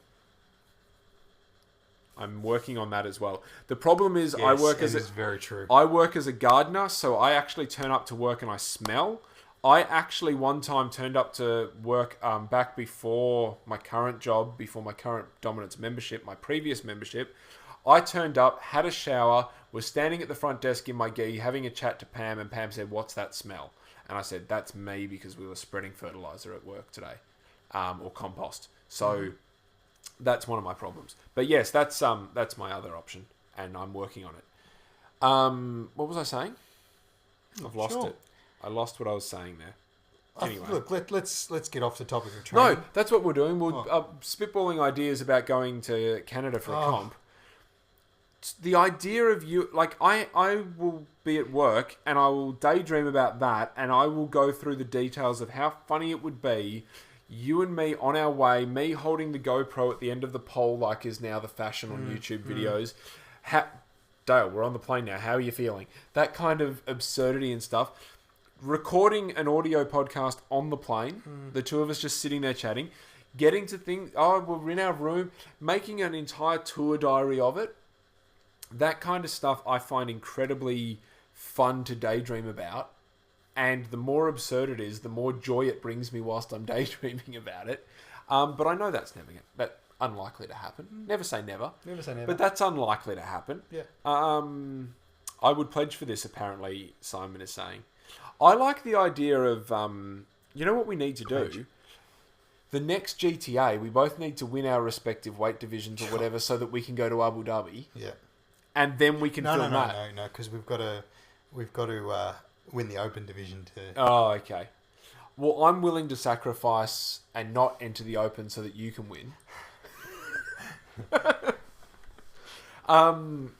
I'm working on that as well. The problem is, Yes, very true. I work as a gardener, so I actually turn up to work and I smell. I actually one time turned up to work back before my current job, before my current Dominance membership, my previous membership. I turned up, had a shower, was standing at the front desk in my gi, having a chat to Pam, and Pam said, "What's that smell?" And I said, "That's me, because we were spreading fertilizer at work today, or compost." So that's one of my problems. But yes, that's my other option, and I'm working on it. What was I saying? I've lost it. I lost what I was saying there. Anyway, Look, let's get off the topic of training. no, that's what we're doing. We're spitballing ideas about going to Canada for a comp. The idea of you, like, I will be at work and I will daydream about that, and I will go through the details of how funny it would be, you and me on our way, me holding the GoPro at the end of the pole like is now the fashion on YouTube videos. Dale, we're on the plane now. How are you feeling? That kind of absurdity and stuff. Recording an audio podcast on the plane, the two of us just sitting there chatting, getting to think, we're in our room, making an entire tour diary of it. That kind of stuff I find incredibly fun to daydream about. And the more absurd it is, the more joy it brings me whilst I'm daydreaming about it. But I know that's unlikely to happen. Never say never. Never say never. But that's unlikely to happen. Yeah. I would pledge for this, apparently, Simon is saying. I like the idea of, you know what we need to do? The next GTA, we both need to win our respective weight divisions or whatever so that we can go to Abu Dhabi. Yeah. And then we can film that. No, because we've got to win the open division too. Oh, okay. Well, I'm willing to sacrifice and not enter the open so that you can win.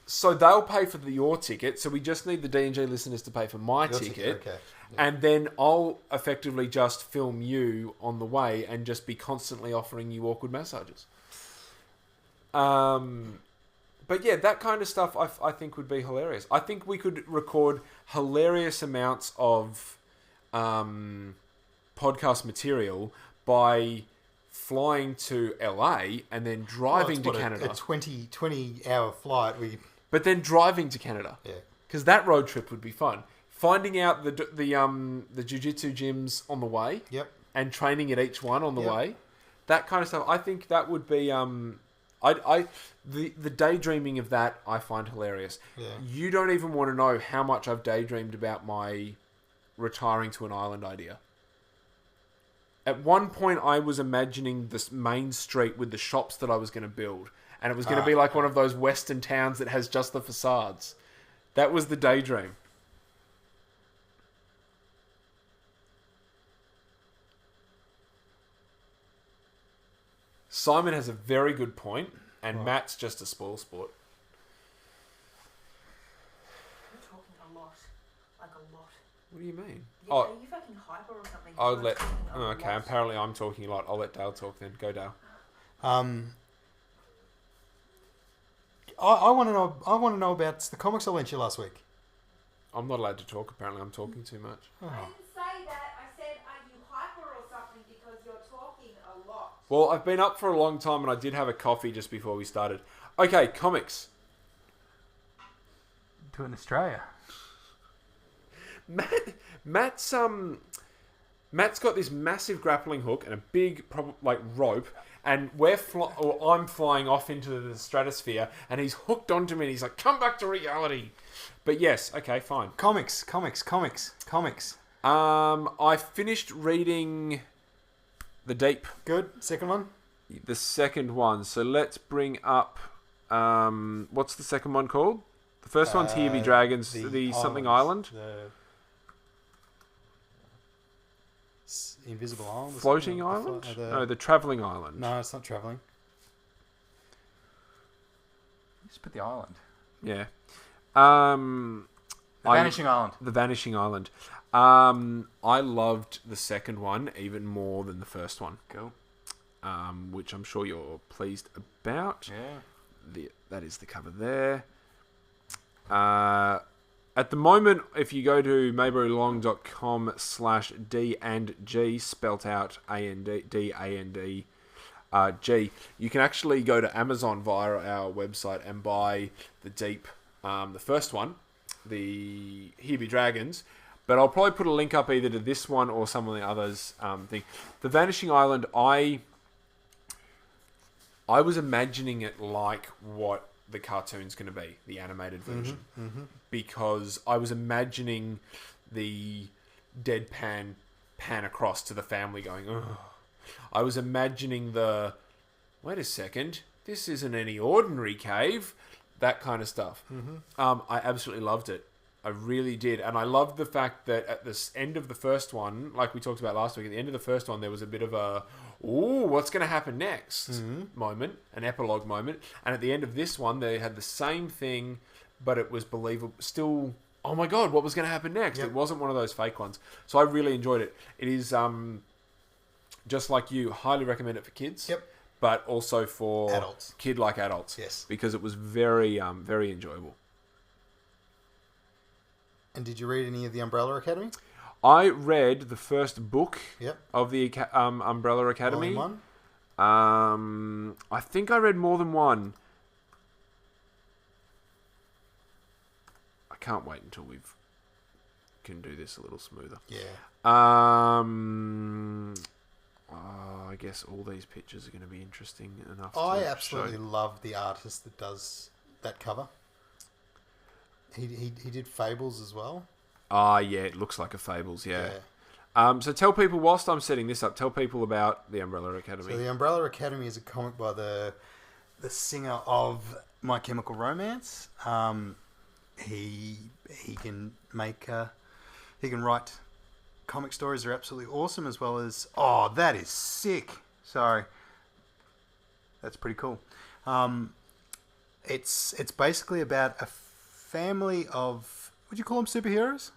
So they'll pay for your ticket. So we just need the D&G listeners to pay for my ticket. Okay. Yeah. And then I'll effectively just film you on the way and just be constantly offering you awkward massages. But yeah, that kind of stuff I think would be hilarious. I think we could record hilarious amounts of podcast material by flying to LA and then driving to Canada. A 20-hour flight. But then driving to Canada. Yeah. Because that road trip would be fun. Finding out the jiu-jitsu gyms on the way. Yep. And training at each one on the way. That kind of stuff. I think that would be... the daydreaming of that I find hilarious. Yeah. You don't even want to know how much I've daydreamed about my retiring to an island idea. At one point, I was imagining this main street with the shops that I was going to build, and it was going to be like one of those western towns that has just the facades. That was the daydream. Simon has a very good point, and Matt's just a spoil sport. You're talking a lot. Like a lot. What do you mean? Yeah, are you fucking hyper or something? I'll You're let... talking a Okay, lot. apparently I'm talking a lot. I'll let Dale talk then. Go, Dale. I want to know. I want to know about the comics I lent you last week. I'm not allowed to talk. Apparently I'm talking too much. I didn't say that. I said, are you hyper or something because you're talking a lot? Well, I've been up for a long time, and I did have a coffee just before we started. Okay, comics. To in Australia. Matt's got this massive grappling hook and a big rope, and I'm flying off into the stratosphere, and he's hooked onto me, and he's like, "Come back to reality." But yes, okay, fine. Comics. I finished reading The Deep. Good. Second one. The second one. So let's bring up. What's the second one called? The first one's Here Be Dragons. The something island. The Invisible Island. Floating Island? No, the Travelling Island. No, it's not travelling. Just put the island. Yeah. The Vanishing Island. The Vanishing Island. I loved the second one even more than the first one. Cool. Which I'm sure you're pleased about. Yeah. That is the cover there. At the moment, if you go to mayberrylong.com/D&G, spelt out D-A-N-D, G, you can actually go to Amazon via our website and buy the Deep, the first one, the Here Be Dragons. But I'll probably put a link up either to this one or some of the others. The Vanishing Island, I was imagining it like what the cartoon's going to be, the animated version, because I was imagining the deadpan pan across to the family going, ugh. I was imagining wait a second, this isn't any ordinary cave, that kind of stuff. I absolutely loved it. I really did. And I loved the fact that at the end of the first one, like we talked about last week, at the end of the first one, there was a bit of a, ooh, what's going to happen next moment, an epilogue moment. And at the end of this one, they had the same thing, but it was believable. Still, oh my God, what was going to happen next? Yep. It wasn't one of those fake ones. So I really enjoyed it. It is, just like you, highly recommend it for kids. Yep. But also for Adults. Kid-like adults. Yes. Because it was very, very enjoyable. And did you read any of the Umbrella Academy? I read the first book Yep. of the Umbrella Academy. Volume 1. I think I read more than one. I can't wait until we can do this a little smoother. Yeah. I guess all these pictures are going to be interesting enough. I to absolutely show. love the artist that does that cover. He did Fables as well. Yeah, it looks like a Fables, yeah. So tell people, whilst I'm setting this up, tell people about the Umbrella Academy. So the Umbrella Academy is a comic by the singer of My Chemical Romance. He can make he can write comic stories. They're absolutely awesome, as well as that is sick. Sorry, that's pretty cool. It's basically about a family of, would you call them superheroes?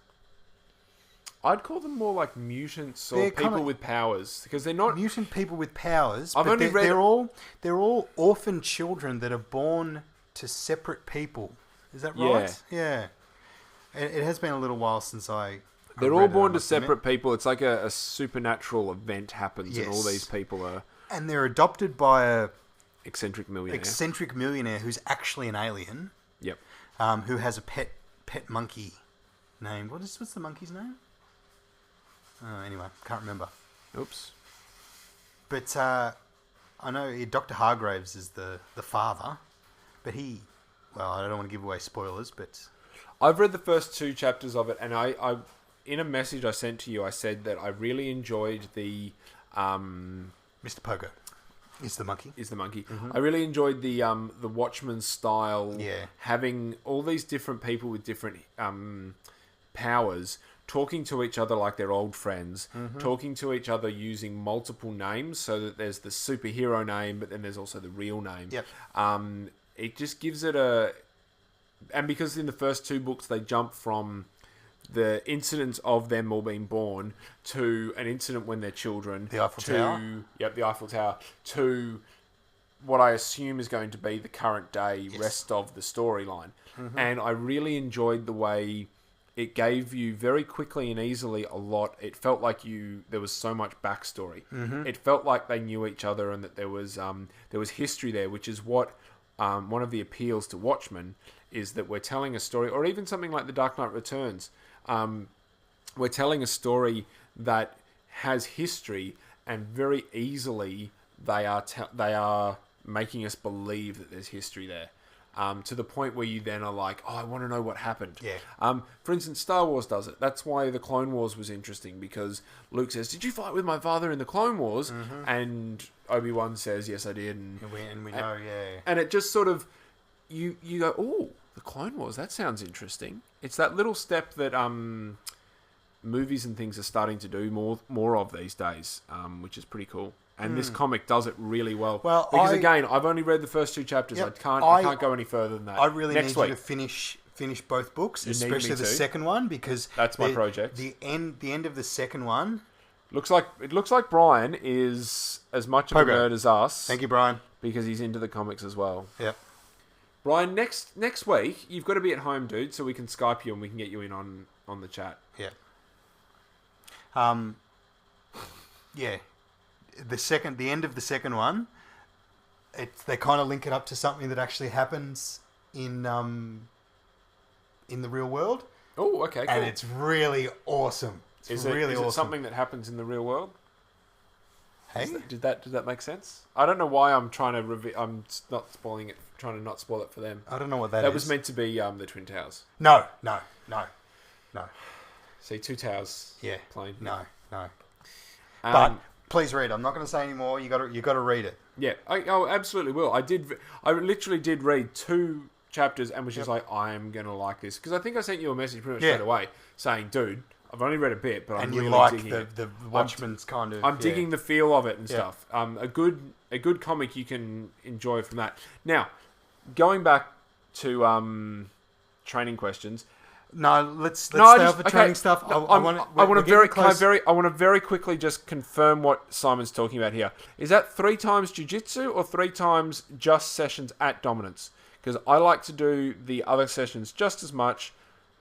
I'd call them more like mutants or They're people kinda- with powers, because they're not. Mutant people with powers. I've but only read- they're all orphan children that are born to separate people. Is that right? Yeah. It has been a little while since I. They're read all it, born I to must admit. separate people. It's like a supernatural event happens, and all Yes. these people are And they're adopted by a eccentric millionaire. eccentric millionaire who's actually an alien, Yep. who has a pet monkey named, what's the monkey's name? Anyway, can't remember. Oops. But I know Dr. Hargraves is the father, but I don't want to give away spoilers, but I've read the first 2 chapters of it, and I in a message I sent to you, I said that I really enjoyed the Mr. Pogo is the monkey. I really enjoyed the Watchmen style, Yeah. having all these different people with different powers talking to each other like they're old friends, talking to each other using multiple names, so that there's the superhero name, but then there's also the real name. Yep. It just gives it and because in the first 2 books they jump from the incident of them all being born to an incident when they're children, The Eiffel Tower? Yep, the Eiffel Tower, to what I assume is going to be the current day rest of the storyline. And I really enjoyed the way it gave you very quickly and easily a lot. It felt like there was so much backstory. It felt like they knew each other, and that there was history there, which is what one of the appeals to Watchmen is, that we're telling a story, or even something like The Dark Knight Returns. We're telling a story that has history, and very easily they are making us believe that there's history there. To the point where you then are like, I want to know what happened. Yeah. For instance, Star Wars does it. That's why the Clone Wars was interesting, because Luke says, "Did you fight with my father in the Clone Wars?" And Obi-Wan says, "Yes, I did." And we know, yeah. And it just sort of, you go, "Oh, the Clone Wars, that sounds interesting." It's that little step that movies and things are starting to do more of these days, which is pretty cool. And this comic does it really well. Well, because again, I've only read the first 2 chapters. Yep, I can't go any further than that. I really Next need week. you to finish both books, You need me especially the to. second one, because That's my project. The end of the second one. Looks like Brian is as much of a Pogo. nerd as us. Thank you, Brian. Because he's into the comics as well. Yep. Brian, next week you've got to be at home, dude, so we can Skype you and we can get you in on the chat. Yeah. Yeah. The end of the second one, they kind of link it up to something that actually happens in the real world, Oh, okay, cool. and it's really awesome. It's really is awesome. it something that happens in the real world? Hey, Did that make sense? I don't know why I'm trying to I'm not spoiling it, trying to not spoil it for them. I don't know what that is. That was meant to be the Twin Towers. No. See, two towers. Yeah. Plane. No. Um, But please read. I'm not going to say any more. You got to read it. yeah, I absolutely will. I literally did read 2 chapters and was just like, I am going to like this. Because I think I sent you a message pretty much straight away saying, dude, I've only read a bit, but I'm And really you like digging it. the Watchmen's kind of. I'm digging the feel of it and Yeah. stuff. A good comic you can enjoy from that. Now, going back to training questions. No, let's stay I off just- the okay, training stuff. no, I I want want to very quickly just confirm what Simon's talking about here. Is that 3 times jiu-jitsu or 3 times just sessions at Dominance? Because I like to do the other sessions just as much.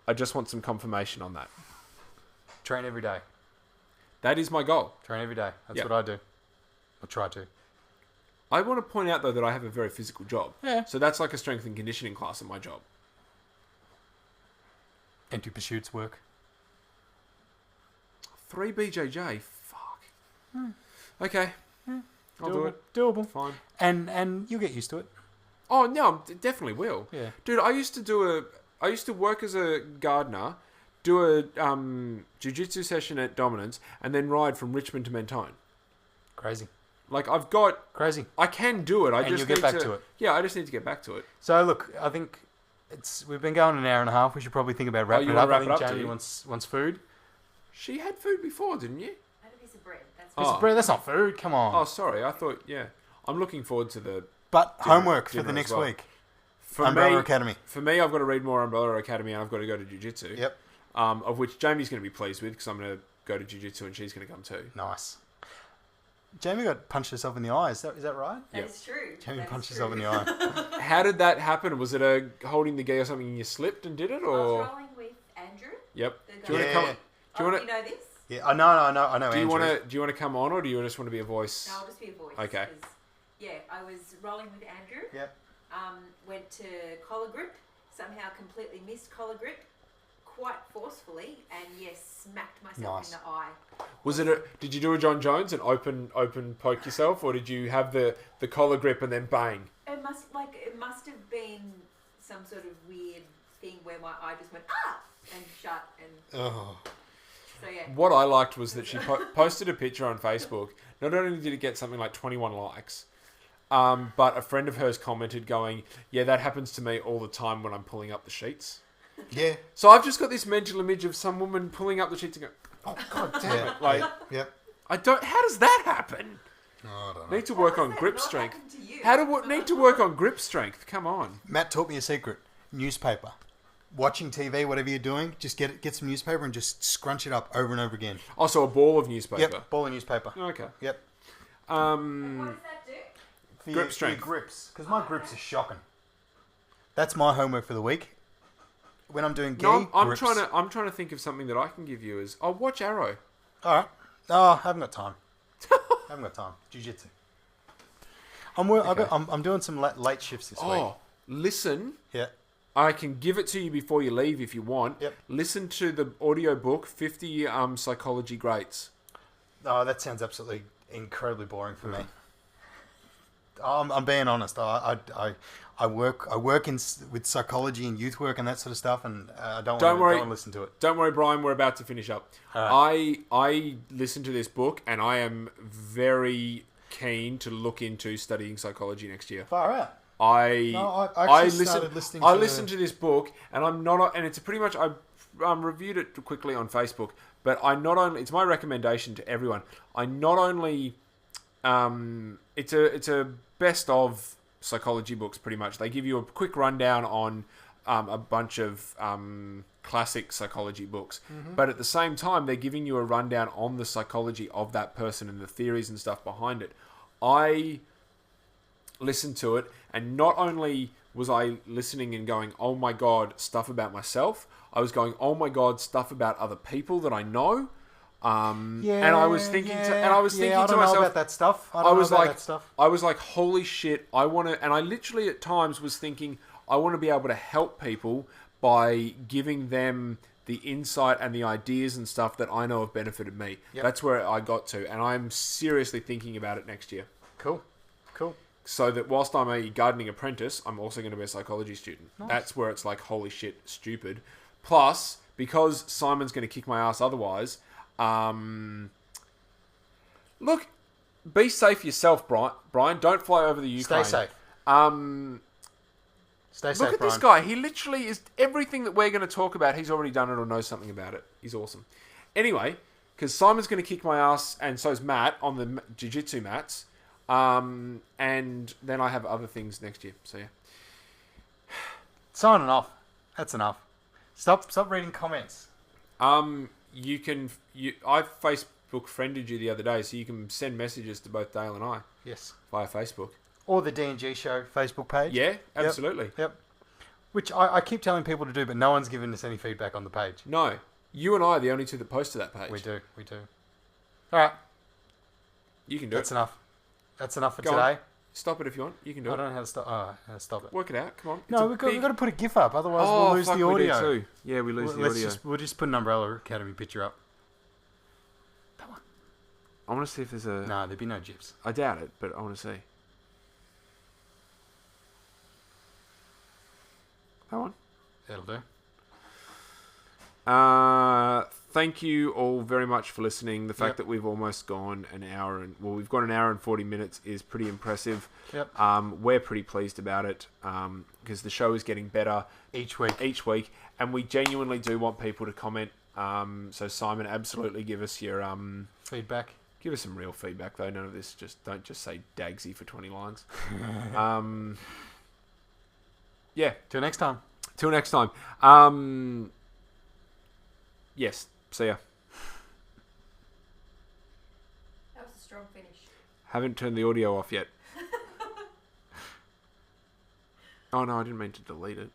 I just want some confirmation on that. train every day. That is my goal. Train every day. That's Yep. what I do. I try to. I want to point out, though, that I have a very physical job. Yeah. So that's like a strength and conditioning class in my job. Empty pursuits work. 3 BJJ? Fuck. Okay. I'll do it. Doable. Fine. And you'll get used to it. Oh, no, definitely will. Yeah. Dude, I used to work as a gardener, do a jiu-jitsu session at Dominance, and then ride from Richmond to Mentone. Crazy. Like, Crazy. I can do it. I And just you'll get need back to to it. Yeah, I just need to get back to it. So look, I think we've been going an hour and a half. We should probably think about wrapping you it wanna up. wrap I it think up, do Jamie you? wants food. She had food before, didn't you? I had a piece of bread. That's Oh. Piece of bread, that's not food. Come on. Oh, sorry. I thought, yeah. I'm looking forward to the... but dinner- homework for dinner the as next well. week. For Umbrella me, Academy. For me, I've got to read more Umbrella Academy and I've got to go to Jiu-Jitsu. Yep. Of which Jamie's going to be pleased with because I'm going to go to Jiu-Jitsu and she's going to come too. Nice. Jamie got punched herself in the eye. Is that right? That Yep. is true. Jamie That is punched true. herself in the eye. How did that happen? Was it a holding the gi or something and you slipped and did it? I Or was rolling with Andrew. Yep. The Do you want guy- to come? Yeah. Do you want you to? know this? Yeah, I know. Do you Andrew. want to come on or do you just want to be a voice? No, I'll just be a voice. Okay. 'cause, yeah, I was rolling with Andrew. Yep. Went to collar grip. Somehow completely missed collar grip. Quite forcefully, and yes, smacked myself Nice. in the eye. Was it a? Did you do a John Jones and open poke yourself, or did you have the collar grip and then bang? It must have been some sort of weird thing where my eye just went and shut, and Oh. so yeah. What I liked was that she posted a picture on Facebook. Not only did it get something like 21 likes, but a friend of hers commented going, "Yeah, that happens to me all the time when I'm pulling up the sheets." Yeah. So I've just got this mental image of some woman pulling up the sheets and go, "Oh God damn Yeah. it!" Like Yep. I don't. How does that happen? Oh, I don't know. Need to work How on does that grip not strength. happen to you? How do need to work on grip strength? Come on. Matt taught me a secret. Newspaper. Watching TV, whatever you're doing, just get some newspaper and just scrunch it up over and over again. Also, a ball of newspaper. Yep. Ball of newspaper. Okay. Yep. And what does that do? For Grip strength. Your grips. Because my grips are shocking. That's my homework for the week. When I'm doing gi, No, I'm grips. trying to think of something that I can give you as. Oh, watch Arrow. All right. Oh, I haven't got time. Jiu-jitsu. I'm doing some late shifts this week. Oh, listen. Yeah. I can give it to you before you leave if you want. Yep. Listen to the audio book, 50 Psychology Greats. Oh, that sounds absolutely incredibly boring for me. I'm being honest. I work with psychology and youth work and that sort of stuff, and I don't want to listen to it. Don't worry, Brian. We're about to finish up. I listened to this book, and I am very keen to look into studying psychology next year. Far out. I actually started listening I to- listened to this book, and I'm not, and it's pretty much I reviewed it quickly on Facebook. But I not only it's my recommendation to everyone. I not only it's a best of psychology books. Pretty much, they give you a quick rundown on a bunch of classic psychology books. But at the same time, they're giving you a rundown on the psychology of that person and the theories and stuff behind it. I listened to it, and not only was I listening and going, oh my God, stuff about myself, I was going, oh my God, stuff about other people that I know. And I was thinking to I don't myself know about that stuff. I was like, holy shit, I want to, and I literally at times was thinking, I want to be able to help people by giving them the insight and the ideas and stuff that I know have benefited me. Yep. That's where I got to, and I'm seriously thinking about it next year. Cool. So that whilst I'm a gardening apprentice, I'm also going to be a psychology student. Nice. That's where it's like, holy shit, stupid. Plus, because Simon's going to kick my ass otherwise, look, be safe yourself, Brian. Don't fly over the Ukraine. Stay safe. Stay safe, Look at this guy. He literally is everything that we're going to talk about. He's already done it or knows something about it. He's awesome. Anyway, because Simon's going to kick my ass, and so's Matt on the jiu-jitsu mats. And then I have other things next year. So yeah. Signing off. That's enough. Stop reading comments. I Facebook friended you the other day, so you can send messages to both Dale and I. Yes. Via Facebook. Or the D&G show Facebook page. Yeah, absolutely. Yep. Which I keep telling people to do, but no one's given us any feedback on the page. No. You and I are the only two that post to that page. We do. All right. You can do That's enough. That's enough for Go today. on. Stop it if you want. You can do I it. don't know how to stop. How to stop it. Work it out. Come on. No, we've got to put a GIF up. Otherwise, we'll lose the audio. We do too. Yeah, we lose the audio. We'll just put an Umbrella Academy picture up. That one. I want to see if there's a... No, there'd be no GIFs. I doubt it, but I want to see. That one. That'll do. Thank you all very much for listening. The fact that we've almost gone an hour we've gone an hour and 40 minutes is pretty impressive. Yep. We're pretty pleased about it because the show is getting better Each week. and we genuinely do want people to comment. So Simon, absolutely give us your Feedback. Give us some real feedback though. None of this don't just say Dagsy for 20 lines. Yeah. Till next time. Yes. See ya. That was a strong finish. Haven't turned the audio off yet. Oh no, I didn't mean to delete it.